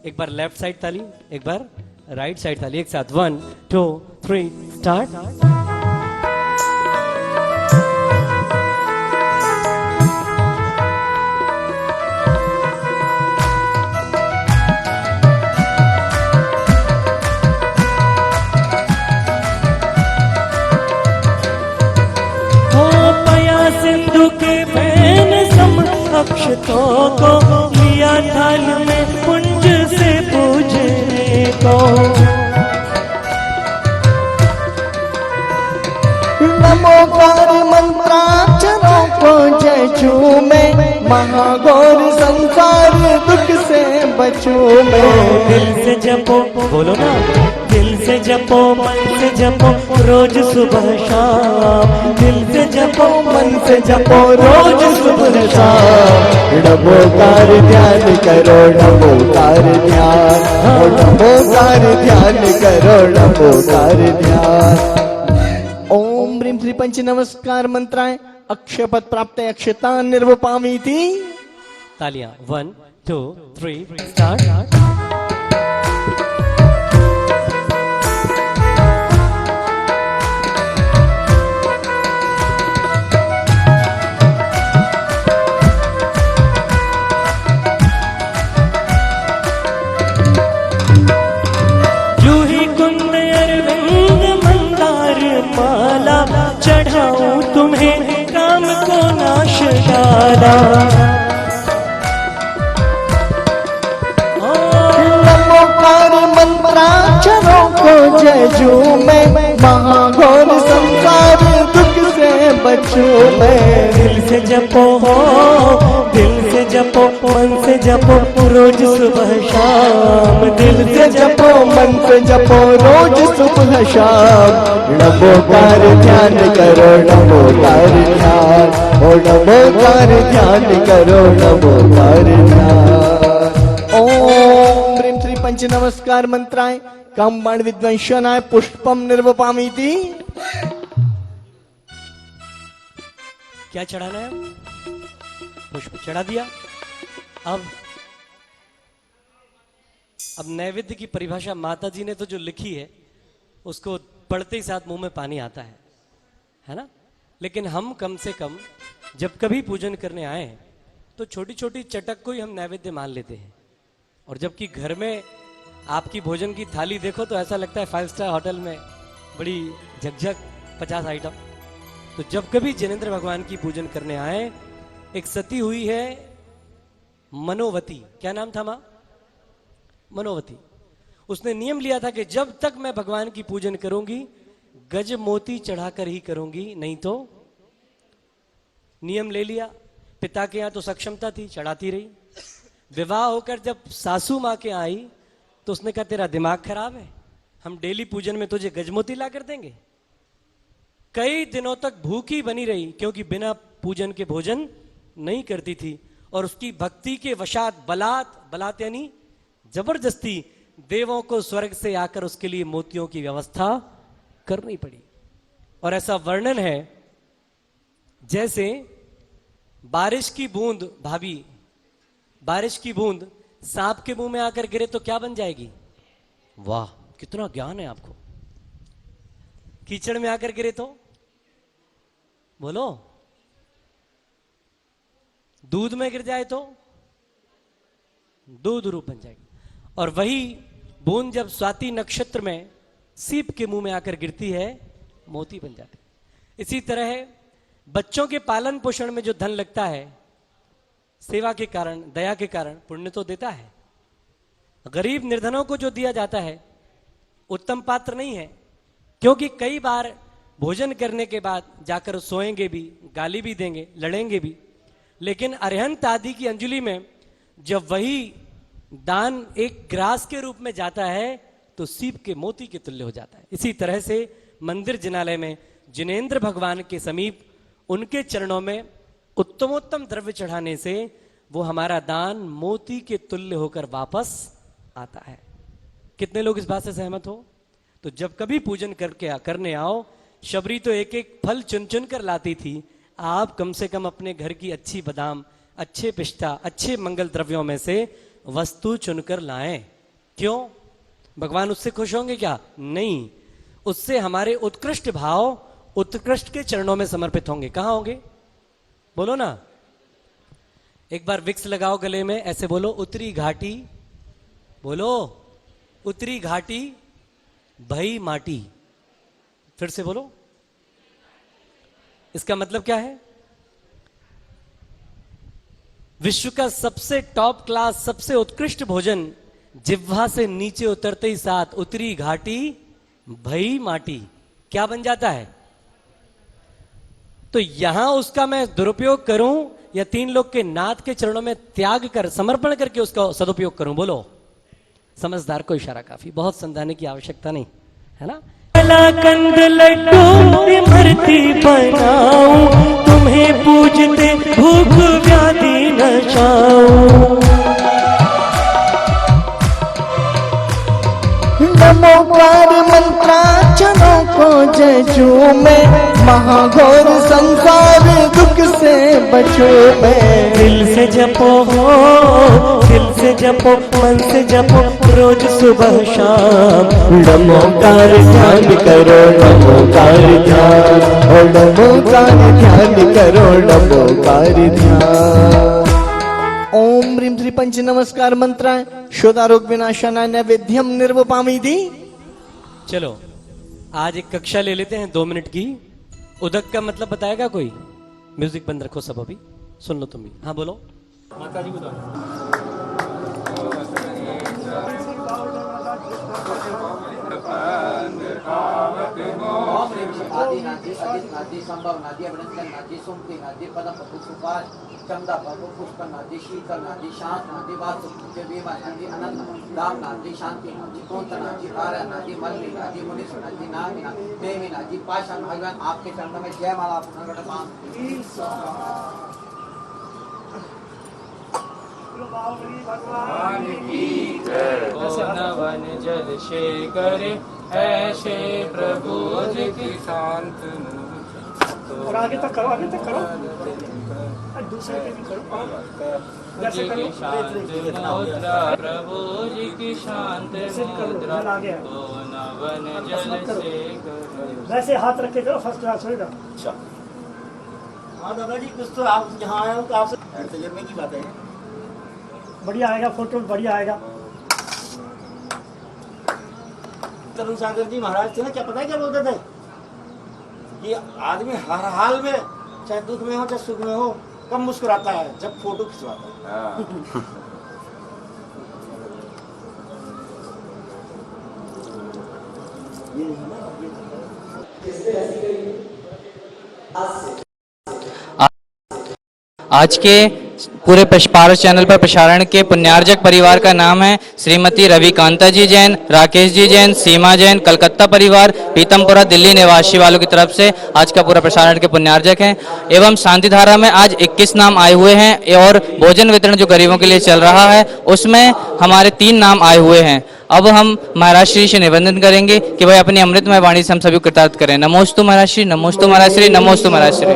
एक बार लेफ्ट साइड ताली, एक बार राइट साइड ताली, एक साथ 1 2 3 स्टार्ट। सिंधु के बहन सम अक्षतों को लिया थाल में पुंज से पूजने को। नमोकार मंत्राक्षरों को जयजू में महाघोर संसार दुख से बचूं मैं। दिल से जपो, बोलो ना, दिल से जपो मन से जपो रोज सुबह शाम। दिल से जपो मन से जपो रोज सुबह शाम। नमोकार ध्यान करो नमोकार ध्यान और नमोकार ध्यान करो नमोकार ध्यान। ओम ह्रीं त्रिपंच नमस्कार मंत्राय अक्षयपद प्राप्त अक्षता निर्वपामि थी। तालियां 1 2 3 स्टार्ट। चढ़ाऊं तुम्हें काम को नाश डाला। नमोकार मंत्राक्षरों को जयजू में महाघोर संसार दुख से बचूं मैं। दिल से जपो दिल से जपो मन से जपो रोज सुबह शाम। दिल से जपो मन से जपो रोज सुबह शाम। नमोकार ध्यान करो नमोकार ध्यान और नमोकार ध्यान करो नमोकार ध्यान। ओम ह्रीं त्रिपंच नमस्कार मंत्राय काम बाण विद्वंसनाय पुष्पम निर्वपामि थी। क्या चढ़ाना है? पुष्प चढ़ा दिया। अब नैवेद्य की परिभाषा माता जी ने तो जो लिखी है उसको पढ़ते ही साथ मुंह में पानी आता है ना। लेकिन हम कम से कम जब कभी पूजन करने आए तो छोटी छोटी चटक को ही हम नैवेद्य मान लेते हैं। और जबकि घर में आपकी भोजन की थाली देखो तो ऐसा लगता है 5 स्टार होटल में बड़ी झकझक 50 आइटम। तो जब कभी जिनेंद्र भगवान की पूजन करने आए, एक सती हुई है मनोवती। क्या नाम था मां? मनोवती। उसने नियम लिया था कि जब तक मैं भगवान की पूजन करूंगी गज मोती चढ़ाकर ही करूंगी, नहीं तो। नियम ले लिया। पिता के यहां तो सक्षमता थी, चढ़ाती रही। विवाह होकर जब सासू मां के आई तो उसने कहा तेरा दिमाग खराब है, हम डेली पूजन में तुझे गजमोती ला कर देंगे। कई दिनों तक भूखी बनी रही क्योंकि बिना पूजन के भोजन नहीं करती थी। और उसकी भक्ति के वशात बलात यानी जबरदस्ती देवों को स्वर्ग से आकर उसके लिए मोतियों की व्यवस्था करनी पड़ी। और ऐसा वर्णन है जैसे बारिश की बूंद, भाभी, बारिश की बूंद सांप के मुंह में आकर गिरे तो क्या बन जाएगी? वाह, कितना ज्ञान है आपको। कीचड़ में आकर गिरे तो बोलो, दूध में गिर जाए तो दूध रूप बन जाएगी। और वही बूंद जब स्वाति नक्षत्र में सीप के मुंह में आकर गिरती है, मोती बन जाती है। इसी तरह बच्चों के पालन पोषण में जो धन लगता है, सेवा के कारण, दया के कारण पुण्य तो देता है। गरीब निर्धनों को जो दिया जाता है उत्तम पात्र नहीं है, क्योंकि कई बार भोजन करने के बाद जाकर सोएंगे भी, गाली भी देंगे, लड़ेंगे भी, लेकिन अरहंत आदि की अंजलि में जब वही दान एक ग्रास के रूप में जाता है तो सीप के मोती के तुल्य हो जाता है। इसी तरह से मंदिर जिनालय में जिनेंद्र भगवान के समीप उनके चरणों में उत्तमोत्तम द्रव्य चढ़ाने से वो हमारा दान मोती के तुल्य होकर वापस आता है। कितने लोग इस बात से सहमत हो? तो जब कभी पूजन करने आओ, शबरी तो एक एक फल चुन चुन कर लाती थी, आप कम से कम अपने घर की अच्छी बादाम, अच्छे पिस्ता, अच्छे मंगल द्रव्यों में से वस्तु चुनकर लाएं। क्यों? भगवान उससे खुश होंगे क्या? नहीं, उससे हमारे उत्कृष्ट भाव उत्कृष्ट के चरणों में समर्पित होंगे। कहां होंगे? बोलो ना, एक बार विक्स लगाओ गले में, ऐसे बोलो, उतरी घाटी, बोलो, उतरी घाटी भई माटी। फिर से बोलो। इसका मतलब क्या है? विश्व का सबसे टॉप क्लास, सबसे उत्कृष्ट भोजन जिह्वा से नीचे उतरते ही साथ उतरी घाटी भई माटी क्या बन जाता है? तो यहां उसका मैं दुरुपयोग करूं या तीन लोग के नाथ के चरणों में त्याग कर, समर्पण करके उसका सदुपयोग करूं? बोलो। समझदार को इशारा काफी, बहुत समझाने की आवश्यकता नहीं है ना। कलाकंद लड्डू इमरती बनाऊं, तुम्हें पूजते भूख व्याधि नचाऊं। नमोकार मंत्रार्चनों को जजू में, महाघोर संसार दुख से बचो मैं। दिल से जपो हो, दिल से जपो, मन से जपो, रोज सुबह शाम नमोकार ध्यान करो, नमोकार ध्यान, ओ नमोकार ध्यान करो, नमोकार ध्यान। ओम ह्रीं श्री पंच नमस्कार मंत्राय शोधारोग विनाशानाय नैवेद्यम निर्वपामीति। चलो आज एक कक्षा ले लेते हैं 2 मिनट की। उदक का मतलब बताएगा कोई? म्यूजिक बंद रखो सब, अभी सुन लो तुम भी। हाँ बोलो। माता जी को आदि नादी, अदित नादी, संभव नादी, अभिनंदन नादी, सुमति नादी, पदम पुष्पार, चंदा भगो, पुष्प नादी, शीतल नादी, शांत नादी, वासुदेव बीमा नादी, अनंत दाम नादी, शांति नादी, कौंत नादी, तारा नादी, मल्ली नादी, मुनीष नादी, नामी नादी, देवी नादी, पाषाण भगवान आपके चरणों में जय माला भगवान की जय। वन जल शेखर ऐसे प्रभु की शांत। और आगे तक करो, आगे तक करो, दूसरे पे भी करो, जैसे करो, प्रभु जी की शांत मुद्रा, वन जल शेखर। वैसे हाथ रख के करो, फर्स्ट क्लास होगा। अच्छा, हाँ दादाजी, कुछ तो आप जहाँ आए हो तो आपसे तजर्बे की बातें हैं। बढ़िया आएगा, फोटो बढ़िया आएगा। तरुण सागर जी महाराज थे ना, क्या पता है क्या बोलते थे कि आदमी हर हाल में, चाहे दुख में हो चाहे सुख में हो, कम मुस्कुराता है जब फोटो खिंचवाता है। आज के पूरे पारस चैनल पर प्रसारण के पुण्यार्जक परिवार का नाम है श्रीमती रविकांता जी जैन, राकेश जी जैन, सीमा जैन, कलकत्ता परिवार, पीतमपुरा दिल्ली निवासी वालों की तरफ से आज का पूरा प्रसारण के पुण्यार्जक हैं। एवं शांति धारा में आज 21 नाम आए हुए हैं और भोजन वितरण जो गरीबों के लिए चल रहा है उसमें हमारे 3 नाम आए हुए हैं। अब हम महाराज श्री से निवेदन करेंगे कि भाई अपनी अमृतमय वाणी से हम सभी कृतार्थ करें। नमोस्तु महाराज श्री, नमोस्तु महाराज श्री, नमोस्तु महाराज श्री।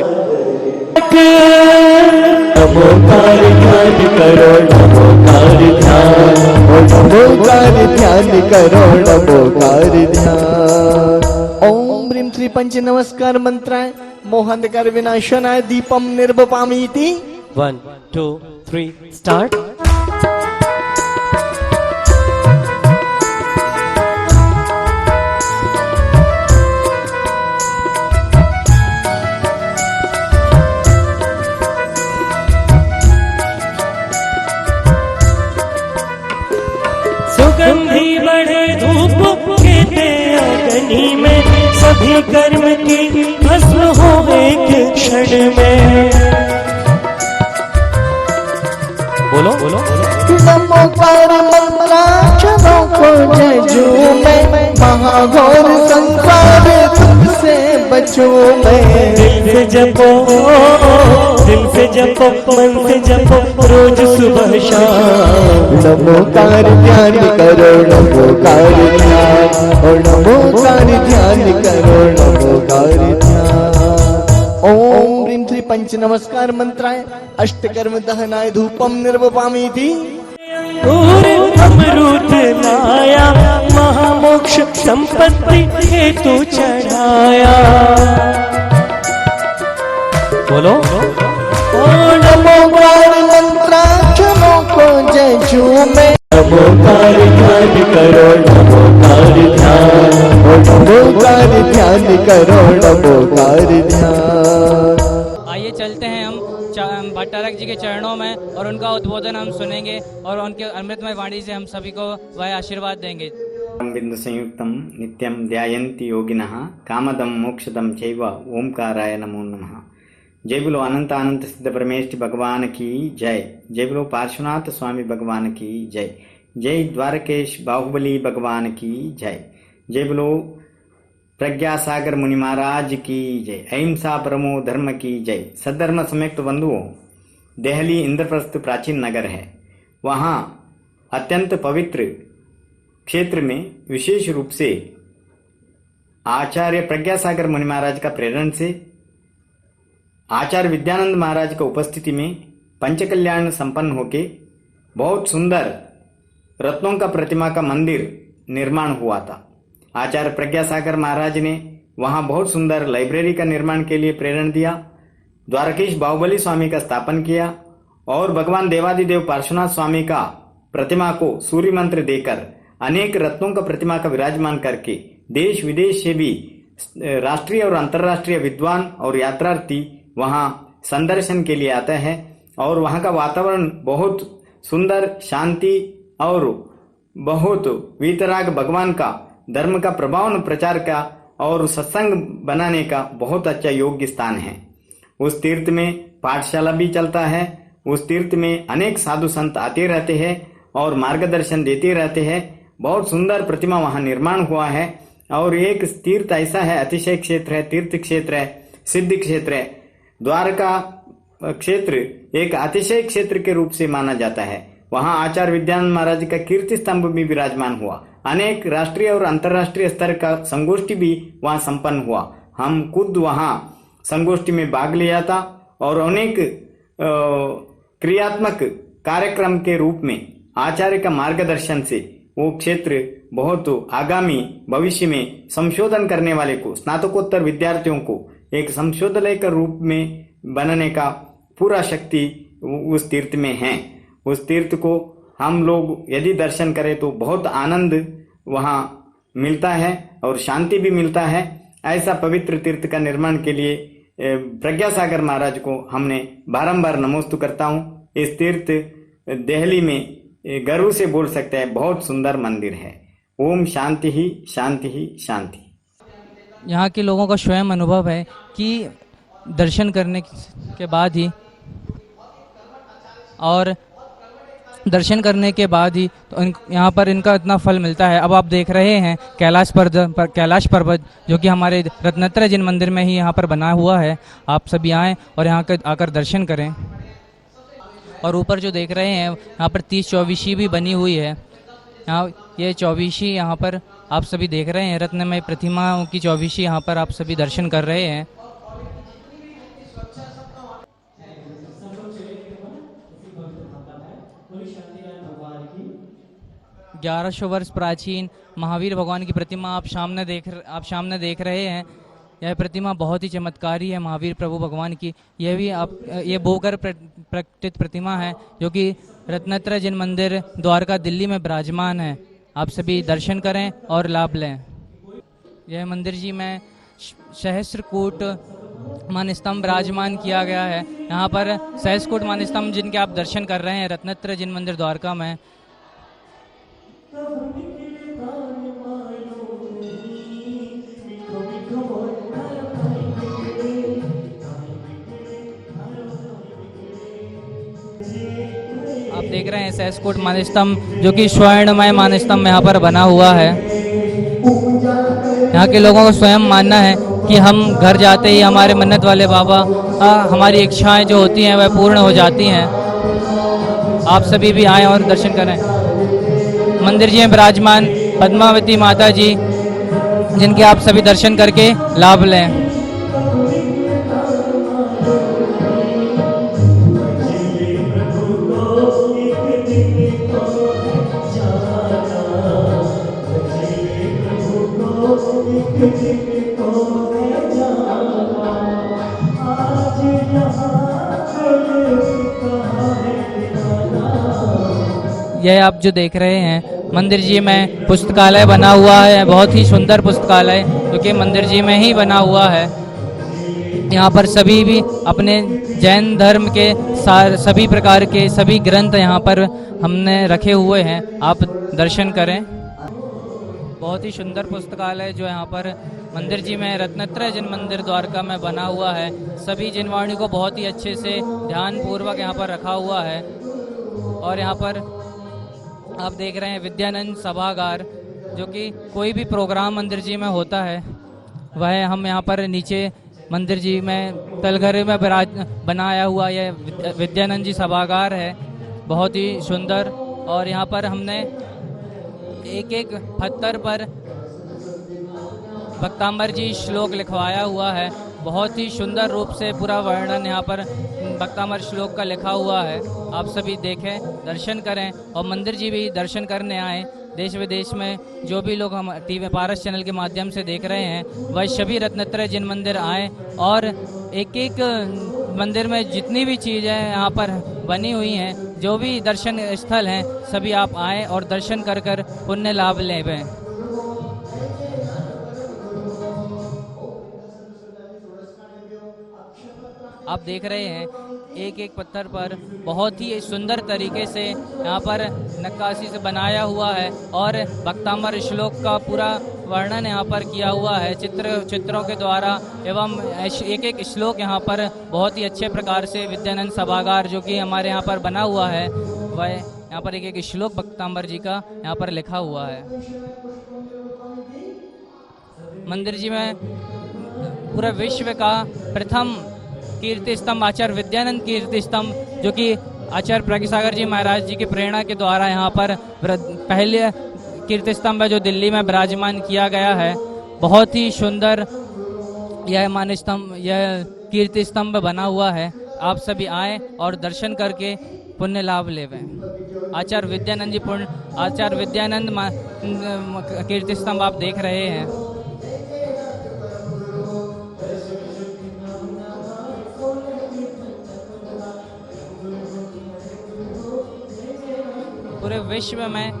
एक नमोकार ध्यान करो नमोकार ध्यान नमोकार ध्यान करो नमोकार ध्यान। ओम ह्रीं श्री पंच नमस्कार मंत्राय मोहांधकार विनाशनाय दीपम निर्वपामीति। 1 2 3 स्टार्ट। सुगंधी बढ़े धूप के अग्नि में सभी कर्म की भस्म हो एक क्षण में। बोलो बोलो। नमोकार मंत्राक्षरों को जजू मैं महाघोर संसार तुमसे बचूं मैं। दिल से जपो मन से जपो रोज सुबह शाम। नमोकार ध्यान करो नमोकार ध्यान और नमोकार ध्यान करो नमोकार ध्यान। ओम ह्रीं श्री पंच नमस्कार मंत्राय अष्टकर्म दहनाय धूपम निर्वपामीति। अमृत लाया महामोक्ष संपत्ति हेतु चढ़ाया। बोलो। नमोकार मंत्राक्षरों को जजू मैं नमोकार ध्यान करो नमोकार ध्यान नमोकार ध्यान करो नमोकार ध्यान। आइए चलते हैं हम भट्टारक जी के चरणों में और उनका उद्बोधन हम सुनेंगे और उनके अमृतमय वाणी से हम सभी को वह आशीर्वाद देंगे। बिंदु संयुक्तम नित्यं ध्यायन्ति योगिनः कामदं मोक्षदं चैव ओंकाराय नमो नमः। जय बोलो अनंत अनंत सिद्ध परमेष्टि भगवान की जय। जय बोलो पार्श्वनाथ स्वामी भगवान की जय। जय द्वारकेश बाहुबली भगवान की जय। जय बोलो प्रज्ञा सागर मुनि महाराज की जय। अहिंसा परमो धर्म की जय। सद्धर्म संयुक्त बंधुओं, दिल्ली इंद्रप्रस्थ प्राचीन नगर है। वहाँ अत्यंत पवित्र क्षेत्र में विशेष रूप से आचार्य प्रज्ञा सागर मुनि महाराज का प्रेरण से आचार्य विद्यानंद महाराज का उपस्थिति में पंचकल्याण संपन्न होके बहुत सुंदर रत्नों का प्रतिमा का मंदिर निर्माण हुआ था। आचार्य प्रज्ञा सागर महाराज ने वहां बहुत सुंदर लाइब्रेरी का निर्माण के लिए प्रेरण दिया। द्वारकेश बाहुबली स्वामी का स्थापन किया और भगवान देवादिदेव पार्श्वनाथ स्वामी का प्रतिमा को सूर्य मंत्र देकर अनेक रत्नों का प्रतिमा का विराजमान करके देश विदेश से भी राष्ट्रीय और अंतर्राष्ट्रीय विद्वान और यात्रार्थी वहां संदर्शन के लिए आते हैं और वहां का वातावरण बहुत सुंदर, शांति और बहुत वीतराग भगवान का धर्म का प्रभाव प्रचार का और सत्संग बनाने का बहुत अच्छा योग्य स्थान है। उस तीर्थ में पाठशाला भी चलता है। उस तीर्थ में अनेक साधु संत आते रहते हैं और मार्गदर्शन देते रहते हैं। बहुत सुंदर प्रतिमा वहां निर्माण हुआ है और एक तीर्थ ऐसा है, अतिशय क्षेत्र है, तीर्थ क्षेत्र है, सिद्ध क्षेत्र है। द्वारका क्षेत्र एक अतिशय क्षेत्र के रूप से माना जाता है। वहां आचार्य विद्यानंद महाराज का कीर्ति स्तंभ भी विराजमान हुआ। अनेक राष्ट्रीय और अंतर्राष्ट्रीय स्तर का संगोष्ठी भी वहां संपन्न हुआ। हम खुद वहां संगोष्ठी में भाग लिया था और अनेक क्रियात्मक कार्यक्रम के रूप में आचार्य का मार्गदर्शन से वो क्षेत्र बहुत आगामी भविष्य में संशोधन करने वाले को, स्नातकोत्तर विद्यार्थियों को एक संशोधनालय के रूप में बनने का पूरा शक्ति उस तीर्थ में है। उस तीर्थ को हम लोग यदि दर्शन करें तो बहुत आनंद वहाँ मिलता है और शांति भी मिलता है। ऐसा पवित्र तीर्थ का निर्माण के लिए प्रज्ञा सागर महाराज को हमने बारंबार नमोस्तु करता हूँ। इस तीर्थ दिल्ली में गर्व से बोल सकते हैं, बहुत सुंदर मंदिर है। ओम शांति ही शांति ही शांति। यहाँ के लोगों का स्वयं अनुभव है कि दर्शन करने के बाद ही तो यहाँ पर इनका इतना फल मिलता है। अब आप देख रहे हैं कैलाश पर्वत जो कि हमारे रत्नत्र जिन मंदिर में ही यहाँ पर बना हुआ है। आप सभी आएँ और यहाँ आकर दर्शन करें। और ऊपर जो देख रहे हैं यहाँ पर 30 चौबीसी भी बनी हुई है। यहाँ ये चौबीसी यहाँ पर आप सभी देख रहे हैं, रत्नमय प्रतिमाओं की चौबीसी यहाँ पर आप सभी दर्शन कर रहे हैं। 1100 वर्ष प्राचीन महावीर भगवान की प्रतिमा आप सामने देख रहे हैं। यह प्रतिमा बहुत ही चमत्कारी है महावीर प्रभु भगवान की। यह भी ये भूगर्भ प्रकटित प्रतिमा है जो कि रत्नत्रय जिन मंदिर द्वारका दिल्ली में विराजमान है। आप सभी दर्शन करें और लाभ लें। यह मंदिर जी में सहस्त्रकूट मान स्तंभ विराजमान किया गया है। यहाँ पर सहस्त्रकूट मान स्तंभ जिनके आप दर्शन कर रहे हैं रत्नत्रय जिन मंदिर द्वारका में। आप देख रहे हैं सहस्त्रकूट मान स्तंभ जो कि स्वर्णमय मान स्तंभ यहाँ पर बना हुआ है। यहाँ के लोगों को स्वयं मानना है कि हम घर जाते ही हमारे मन्नत वाले बाबा हमारी इच्छाएं जो होती हैं वह पूर्ण हो जाती हैं। आप सभी भी आएं और दर्शन करें। मंदिर जी में विराजमान पद्मावती माता जी जिनके आप सभी दर्शन करके लाभ लें। यह आप जो देख रहे हैं मंदिर जी में पुस्तकालय बना हुआ है। बहुत ही सुंदर पुस्तकालय जो कि मंदिर जी में ही बना हुआ है। यहाँ पर सभी भी अपने जैन धर्म के सभी प्रकार के सभी ग्रंथ यहाँ पर हमने रखे हुए हैं। आप दर्शन करें। बहुत ही सुंदर पुस्तकालय जो यहाँ पर मंदिर जी में रत्नत्रय जिन मंदिर द्वारका में बना हुआ है। सभी जिनवाणी को बहुत ही अच्छे से ध्यान पूर्वक यहाँ पर रखा हुआ है। और यहाँ पर आप देख रहे हैं विद्यानंद सभागार जो कि कोई भी प्रोग्राम मंदिर जी में होता है वह हम यहाँ पर नीचे मंदिर जी में तलघरे में बनाया हुआ यह विद्यानंद जी सभागार है। बहुत ही सुंदर। और यहाँ पर हमने एक एक पत्थर पर भक्तांबर जी श्लोक लिखवाया हुआ है। बहुत ही सुंदर रूप से पूरा वर्णन यहाँ पर भक्तांबर श्लोक का लिखा हुआ है। आप सभी देखें, दर्शन करें और मंदिर जी भी दर्शन करने आए। देश विदेश में जो भी लोग हम टीवी पारस चैनल के माध्यम से देख रहे हैं वह सभी रत्नत्रय जिन मंदिर आए और एक एक मंदिर में जितनी भी चीज़ें यहाँ पर बनी हुई हैं, जो भी दर्शन स्थल हैं, सभी आप आए और दर्शन कर कर पुण्य लाभ लें। आप देख रहे हैं एक एक पत्थर पर बहुत ही सुंदर तरीके से यहाँ पर नक्काशी से बनाया हुआ है और भक्तांबर श्लोक का पूरा वर्णन यहाँ पर किया हुआ है चित्रों के द्वारा। एवं एक एक श्लोक यहाँ पर बहुत ही अच्छे प्रकार से विद्यानंद सभागार जो कि हमारे यहाँ पर बना हुआ है वह यहाँ पर एक एक श्लोक भक्तांबर जी का यहाँ पर लिखा हुआ है। मंदिर जी में पूरा विश्व का प्रथम कीर्ति स्तंभ आचार्य विद्यानंद कीर्ति स्तंभ जो कि आचार्य प्रज्ञसागर जी महाराज जी की प्रेरणा के द्वारा यहाँ पर पहले कीर्ति स्तंभ है जो दिल्ली में विराजमान किया गया है। बहुत ही सुंदर यह कीर्ति स्तंभ बना हुआ है। आप सभी आए और दर्शन करके पुण्य लाभ लेवें। आचार्य विद्यानंद कीर्ति स्तंभ आप देख रहे हैं। पूरे विश्व में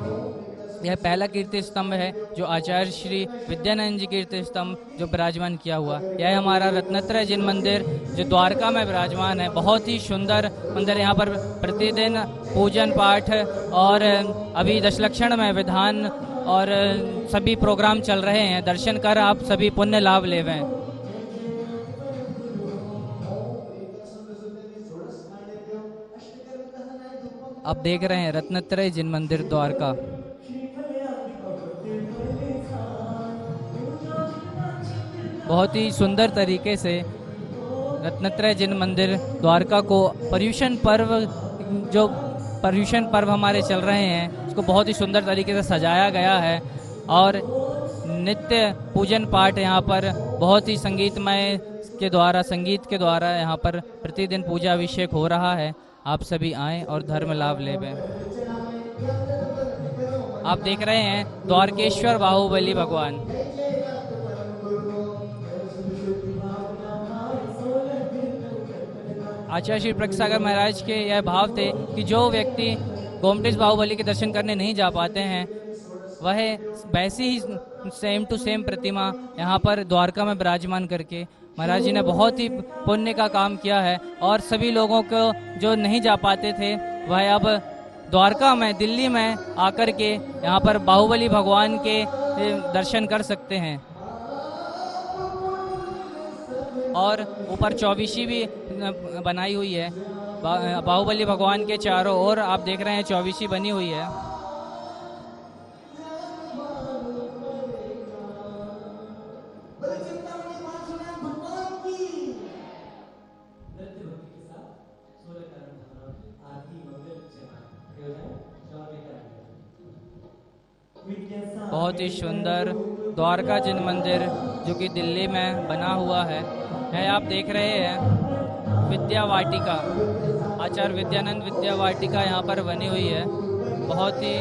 यह पहला कीर्ति स्तंभ है जो आचार्य श्री विद्यानंद जी कीर्ति स्तंभ जो विराजमान किया हुआ। यह हमारा रत्नत्रय जिन मंदिर जो द्वारका में विराजमान है। बहुत ही सुंदर मंदिर। यहाँ पर प्रतिदिन पूजन पाठ और अभी दशलक्षण में विधान और सभी प्रोग्राम चल रहे हैं। दर्शन कर आप सभी पुण्य लाभ लेवें। आप देख रहे हैं रत्नत्रय जिन मंदिर द्वारका। बहुत ही सुंदर तरीके से रत्नत्रय जिन मंदिर द्वारका को पर्युषण पर्व हमारे चल रहे हैं उसको बहुत ही सुंदर तरीके से सजाया गया है और नित्य पूजन पाठ यहाँ पर बहुत ही संगीत के द्वारा यहाँ पर प्रतिदिन पूजा अभिषेक हो रहा है। आप सभी आएं और धर्म लाभ लेवें। आप देख रहे हैं द्वारकेश्वर बाहुबली भगवान। आचार्य श्री प्रज्ञसागर महाराज के यह भाव थे कि जो व्यक्ति गोमटेश बाहुबली के दर्शन करने नहीं जा पाते हैं वह वैसी ही सेम टू सेम प्रतिमा यहाँ पर द्वारका में विराजमान करके महाराज जी ने बहुत ही पुण्य का काम किया है। और सभी लोगों को जो नहीं जा पाते थे वह अब द्वारका में, दिल्ली में आकर के यहाँ पर बाहुबली भगवान के दर्शन कर सकते हैं। और ऊपर चौबीसी भी बनाई हुई है बाहुबली भगवान के चारों ओर, आप देख रहे हैं चौबीसी बनी हुई है। बहुत ही सुंदर द्वारका जिन मंदिर जो कि दिल्ली में बना हुआ है आप देख रहे हैं। विद्या वाटिका, आचार्य विद्यानंद विद्या वाटिका यहाँ पर बनी हुई है। बहुत ही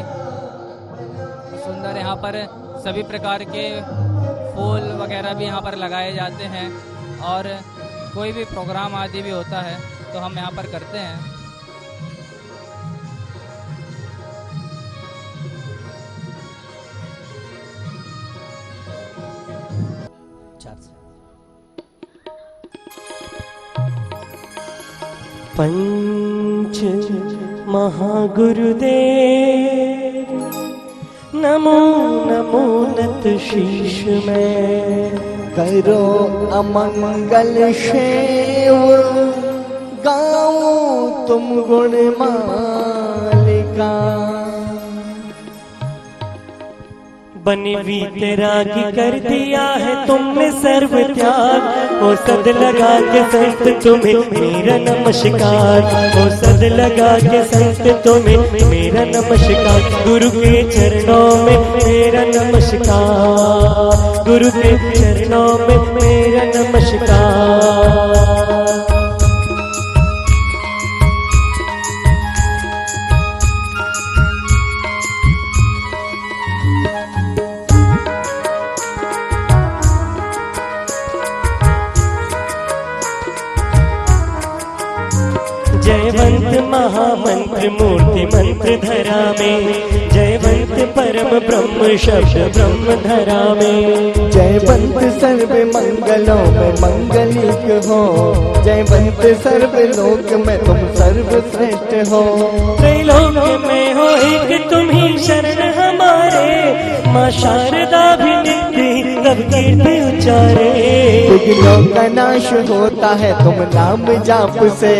सुंदर, यहाँ पर सभी प्रकार के फूल वगैरह भी यहाँ पर लगाए जाते हैं और कोई भी प्रोग्राम आदि भी होता है तो हम यहाँ पर करते हैं। पंच महागुरुदेव नमो नमो नत शीश में करो अमंगल शेव, गाओ तुम गुण मालिका। बनी वीतरागी कर दिया है तुमने सर्व त्याग, ओ सद लगा के संत तुम्हें मेरा नमस्कार, ओ सद लगा के संत तुम्हें मेरा नमस्कार। गुरु के चरणों में मेरा नमस्कार, गुरु के चरणों में मेरा नमस्कार। जयवंत महामंत्र मूर्ति मंत्र धरा में, जयवंत परम ब्रह्म शब्द ब्रह्म धरा में। जयवंत सर्व मंगलों में मंगलिक हो, जयवंत सर्व लोक में तुम सर्वश्रेष्ठ हो। त्रैलोक में हो एक तुम ही शरण हमारे, माँ शारदा भी नित्य तब कीर्ति उच्चारे। विघ्नों का नाश होता है तुम नाम जाप से,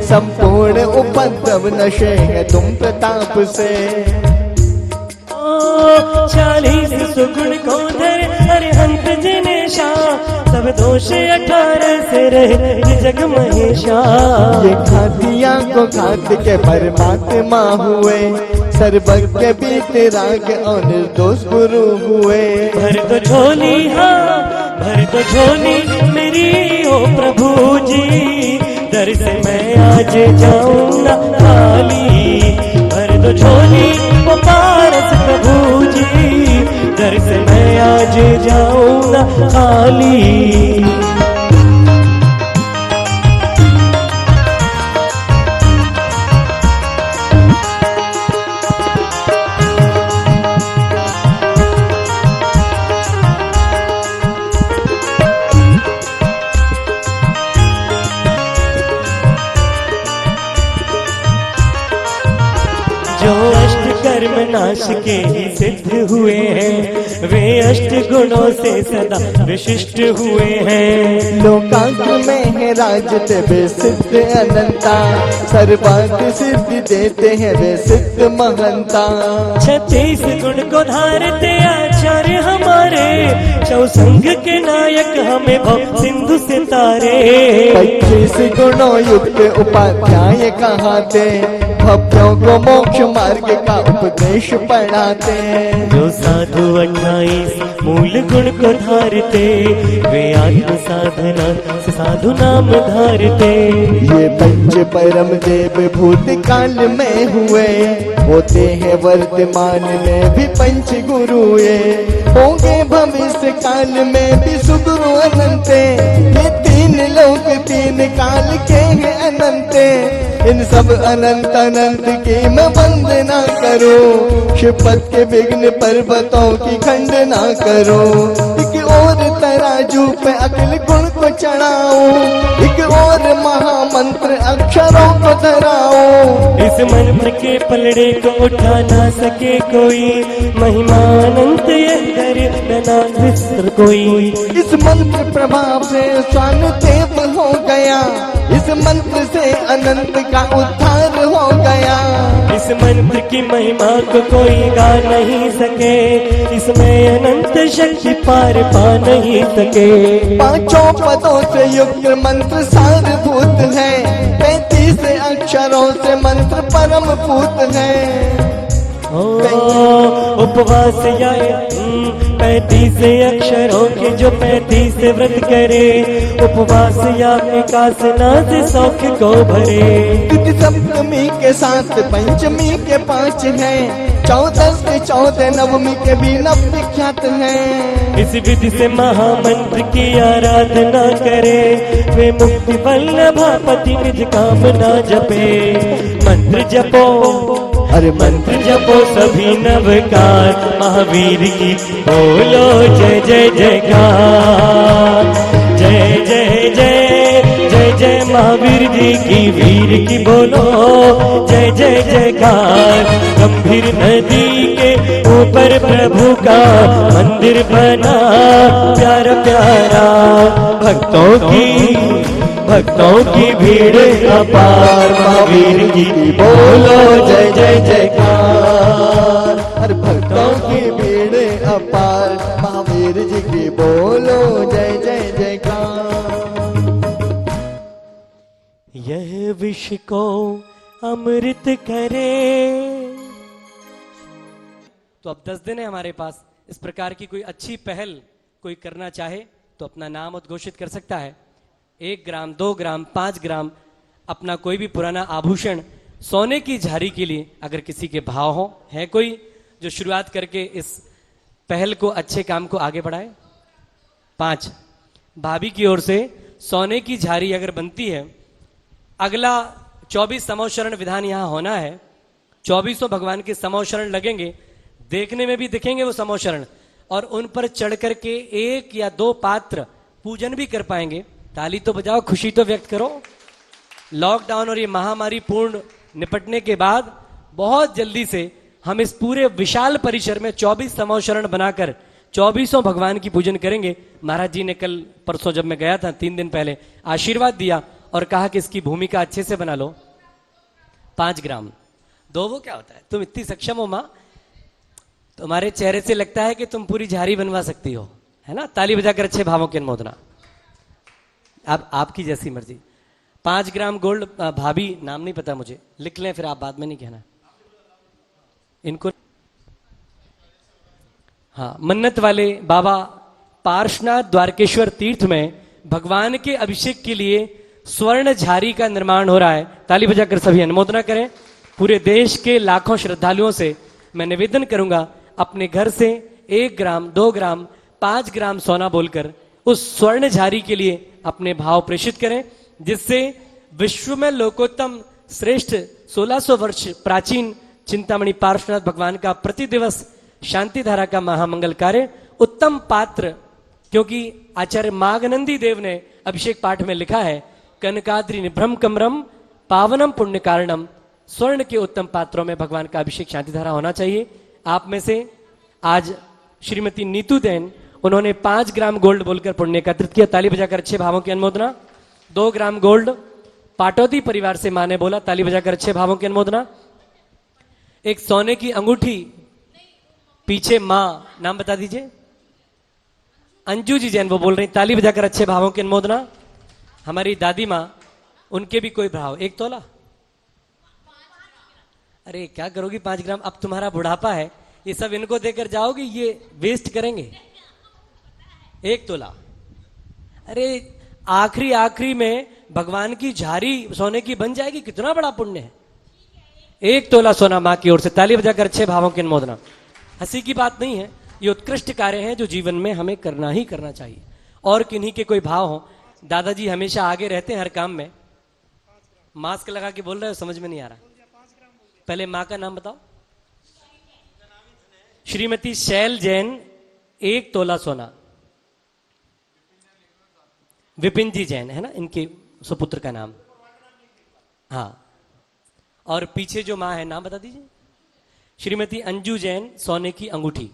संपूर्ण उपद्रव नशे है तुम प्रताप से। 40 सुगुण को धर अरिहंत जिनेशा, सब दोष 18 से रहे जग महेशा। ये खातिया को खात के परमात्मा हुए, सर्वज्ञ बीत राग और निर्दोष गुरु हुए। भर दो झोली हाँ भर दो झोली मेरी ओ प्रभु जी, दर से मैं आज जाऊंगा खाली। भर दो झोली ओ पारस प्रभु जी, दर से मैं आज जाऊंगा खाली। नाश के ही सिद्ध हुए हैं, वे अष्ट गुणों से सदा विशिष्ट हुए हैं। लोकांत में है राजते वे सिद्ध अनंता, सर्वांग सिद्धि देते हैं वे सिद्ध महंता। 36 गुण को धारते आचार्य हमारे, चौसंग के नायक हमें भव सिंधु सितारे। 25 गुणों युक्त उपाध्याय कहाते, भक्तों को मोक्ष मार्ग का उपदेश पढ़ाते। जो साधु 28 मूल गुण को धारते, वे आत्म साधना से साधु नाम धारते। ये पंच परम देव भूतकाल में हुए, होते हैं वर्तमान में भी पंच गुरु, ये होंगे भविष्य काल में भी सुगुरु अनंत। ये 3 लोक 3 काल के हैं अनंत, इन सब अनंत अनंत की मैं वंदना करूं। शिवपद के विघ्न पर्वतों की खंडना करूं। एक और तराजू पे अकल गुण को चढ़ाऊं, एक और महामंत्र अक्षरों को धराऊं। इस मंत्र के पलड़े को उठा ना सके कोई, महिमानंत यह कर कोई। इस मंत्र प्रभाव से स्वान देव हो गया, इस मंत्र से अनंत का उद्धार हो गया। इस मंत्र की महिमा को कोई गा नहीं सके, इसमें अनंत शक्ति पार पा नहीं सके। 5 पदों से युक्त मंत्र सारभूत है, 35 अक्षरों से मंत्र परम पूत है। उपवास या 35 अक्षरों के जो 35 व्रत करे, उपवास या एकासना से सौख्य को भरे। तिथि सप्तमी के 7 पंचमी के 5 है, 14 के 14 नवमी के भी 9 विख्यात है। इस विधि से महामंत्र की आराधना करे, वे मुक्ति वल्लभापति निज कामना जपे। मंत्र जपो अरे मंत्र जपो सभी नवकार, महावीर की बोलो जय जय जयकार। जय जय जय जय जय महावीर जी की, वीर की बोलो जय जय जयकार। गंभीर नदी के ऊपर प्रभु का मंदिर बना, प्यारा प्यारा भक्तों की भीड़ अपार, महावीर जी की बोलो जय जय जयकार। हर भक्तों की भीड़ अपार, महावीर जी की बोलो जय जय जयकार। यह विष को अमृत करे। तो अब 10 दिन है हमारे पास, इस प्रकार की कोई अच्छी पहल कोई करना चाहे तो अपना नाम उद्घोषित कर सकता है। 1 ग्राम 2 ग्राम 5 ग्राम अपना कोई भी पुराना आभूषण सोने की झारी के लिए अगर किसी के भाव हो, है कोई जो शुरुआत करके इस पहल को, अच्छे काम को आगे बढ़ाए। 5 भाभी की ओर से सोने की झारी अगर बनती है, अगला 24 समोशरण विधान यहां होना है। 24 भगवान के समोशरण लगेंगे, देखने में भी दिखेंगे वो समोशरण, और उन पर चढ़ करके 1 या 2 पात्र पूजन भी कर पाएंगे। ताली तो बजाओ, खुशी तो व्यक्त करो। लॉकडाउन और ये महामारी पूर्ण निपटने के बाद बहुत जल्दी से हम इस पूरे विशाल परिसर में 24 समोशरण बनाकर 24 भगवान की पूजन करेंगे। महाराज जी ने कल परसों जब मैं गया था 3 दिन पहले आशीर्वाद दिया और कहा कि इसकी भूमिका अच्छे से बना लो। 5 ग्राम 2 वो क्या होता है, तुम इतनी सक्षम हो माँ, तुम्हारे चेहरे से लगता है कि तुम पूरी झारी बनवा सकती हो, है ना। ताली बजाकर अच्छे भावों की अनुमोदना। अब आपकी जैसी मर्जी। 5 ग्राम गोल्ड, भाभी नाम नहीं पता मुझे, लिख लें फिर आप बाद में नहीं कहना इनको। हाँ, मन्नत वाले बाबा पार्श्वनाथ द्वारकेश्वर तीर्थ में भगवान के अभिषेक के लिए स्वर्ण झारी का निर्माण हो रहा है। ताली बजाकर सभी अनुमोदना करें। पूरे देश के लाखों श्रद्धालुओं से मैं निवेदन करूंगा, अपने घर से 1 ग्राम 2 ग्राम 5 ग्राम सोना बोलकर उस स्वर्ण झारी के लिए अपने भाव प्रेषित करें, जिससे विश्व में लोकोत्तम श्रेष्ठ 1600 वर्ष प्राचीन चिंतामणि पार्श्वनाथ भगवान का प्रति दिवस शांति धारा का महामंगल कार्य उत्तम पात्र, क्योंकि आचार्य मागनंदी देव ने अभिषेक पाठ में लिखा है, कनकाद्रि निभ्रम कमरम पावनम पुण्य कारणम। स्वर्ण के उत्तम पात्रों में भगवान का अभिषेक शांति धारा होना चाहिए। आप में से आज श्रीमती नीतू देन, उन्होंने 5 ग्राम गोल्ड बोलकर पुण्य एकत्रित किया। ताली बजाकर अच्छे भावों की अनुमोदना। 2 ग्राम गोल्ड पाटौदी परिवार से मां ने बोला, ताली बजाकर अच्छे भावों की अनुमोदना। एक सोने की अंगूठी, पीछे मां, नाम बता दीजिए, अंजू जी जैन वो बोल रही, ताली बजाकर अच्छे भावों की अनुमोदना। हमारी दादी मां, उनके भी कोई भाव, 1 तोला अरे क्या करोगी 5 ग्राम, अब तुम्हारा बुढ़ापा है, ये सब इनको देकर जाओगे, ये वेस्ट करेंगे। 1 तोला, अरे आखिरी में भगवान की झारी सोने की बन जाएगी, कितना बड़ा पुण्य है। 1 तोला सोना मां की ओर से, ताली बजाकर अच्छे भावों की अनुमोदना। हंसी की बात नहीं है, ये उत्कृष्ट कार्य है जो जीवन में हमें करना ही करना चाहिए। और किन्हीं के कोई भाव हो, दादाजी हमेशा आगे रहते हैं हर काम में। मास्क लगा के बोल रहे हो, समझ में नहीं आ रहा, पहले माँ का नाम बताओ। श्रीमती शैल जैन 1 तोला सोना। विपिन जी जैन है ना इनके सुपुत्र का नाम। हाँ, और पीछे जो माँ है नाम बता दीजिए। श्रीमती अंजू जैन सोने की अंगूठी।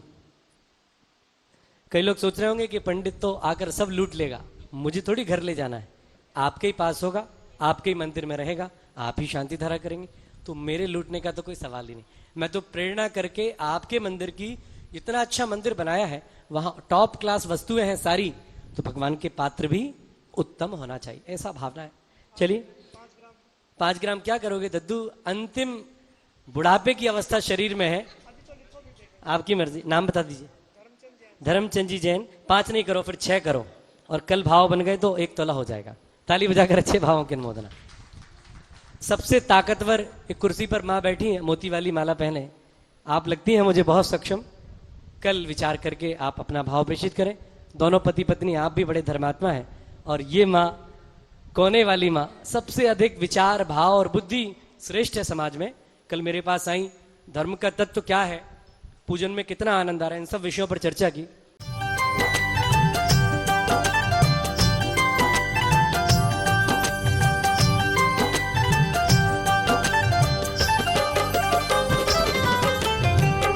कई लोग सोच रहे होंगे कि पंडित तो आकर सब लूट लेगा, मुझे थोड़ी घर ले जाना है, आपके ही पास होगा, आपके ही मंदिर में रहेगा, आप ही शांति धारा करेंगे, तो मेरे लूटने का तो कोई सवाल ही नहीं। मैं तो प्रेरणा करके आपके मंदिर की, इतना अच्छा मंदिर बनाया है, वहां टॉप क्लास वस्तुएं हैं सारी, तो भगवान के पात्र भी उत्तम होना चाहिए, ऐसा भावना है। चलिए 5 ग्राम क्या करोगे दद्दू, अंतिम बुढ़ापे की अवस्था शरीर में है, आपकी मर्जी। नाम बता दीजिए। धर्मचंद जी जैन। 5 नहीं करो, फिर 6 करो, और कल भाव बन गए तो 1 तोला हो जाएगा। ताली बजाकर अच्छे भावों की अनुमोदना। सबसे ताकतवर एक कुर्सी पर माँ बैठी है, मोती वाली माला पहने, आप लगती हैं मुझे बहुत सक्षम। कल विचार करके आप अपना भाव प्रेषित करें। दोनों पति पत्नी, आप भी बड़े धर्मात्मा हैं, और ये माँ, कोने वाली माँ, सबसे अधिक विचार, भाव और बुद्धि श्रेष्ठ है समाज में। कल मेरे पास आई, धर्म का तत्व क्या है, पूजन में कितना आनंद आ रहा है, इन सब विषयों पर चर्चा की।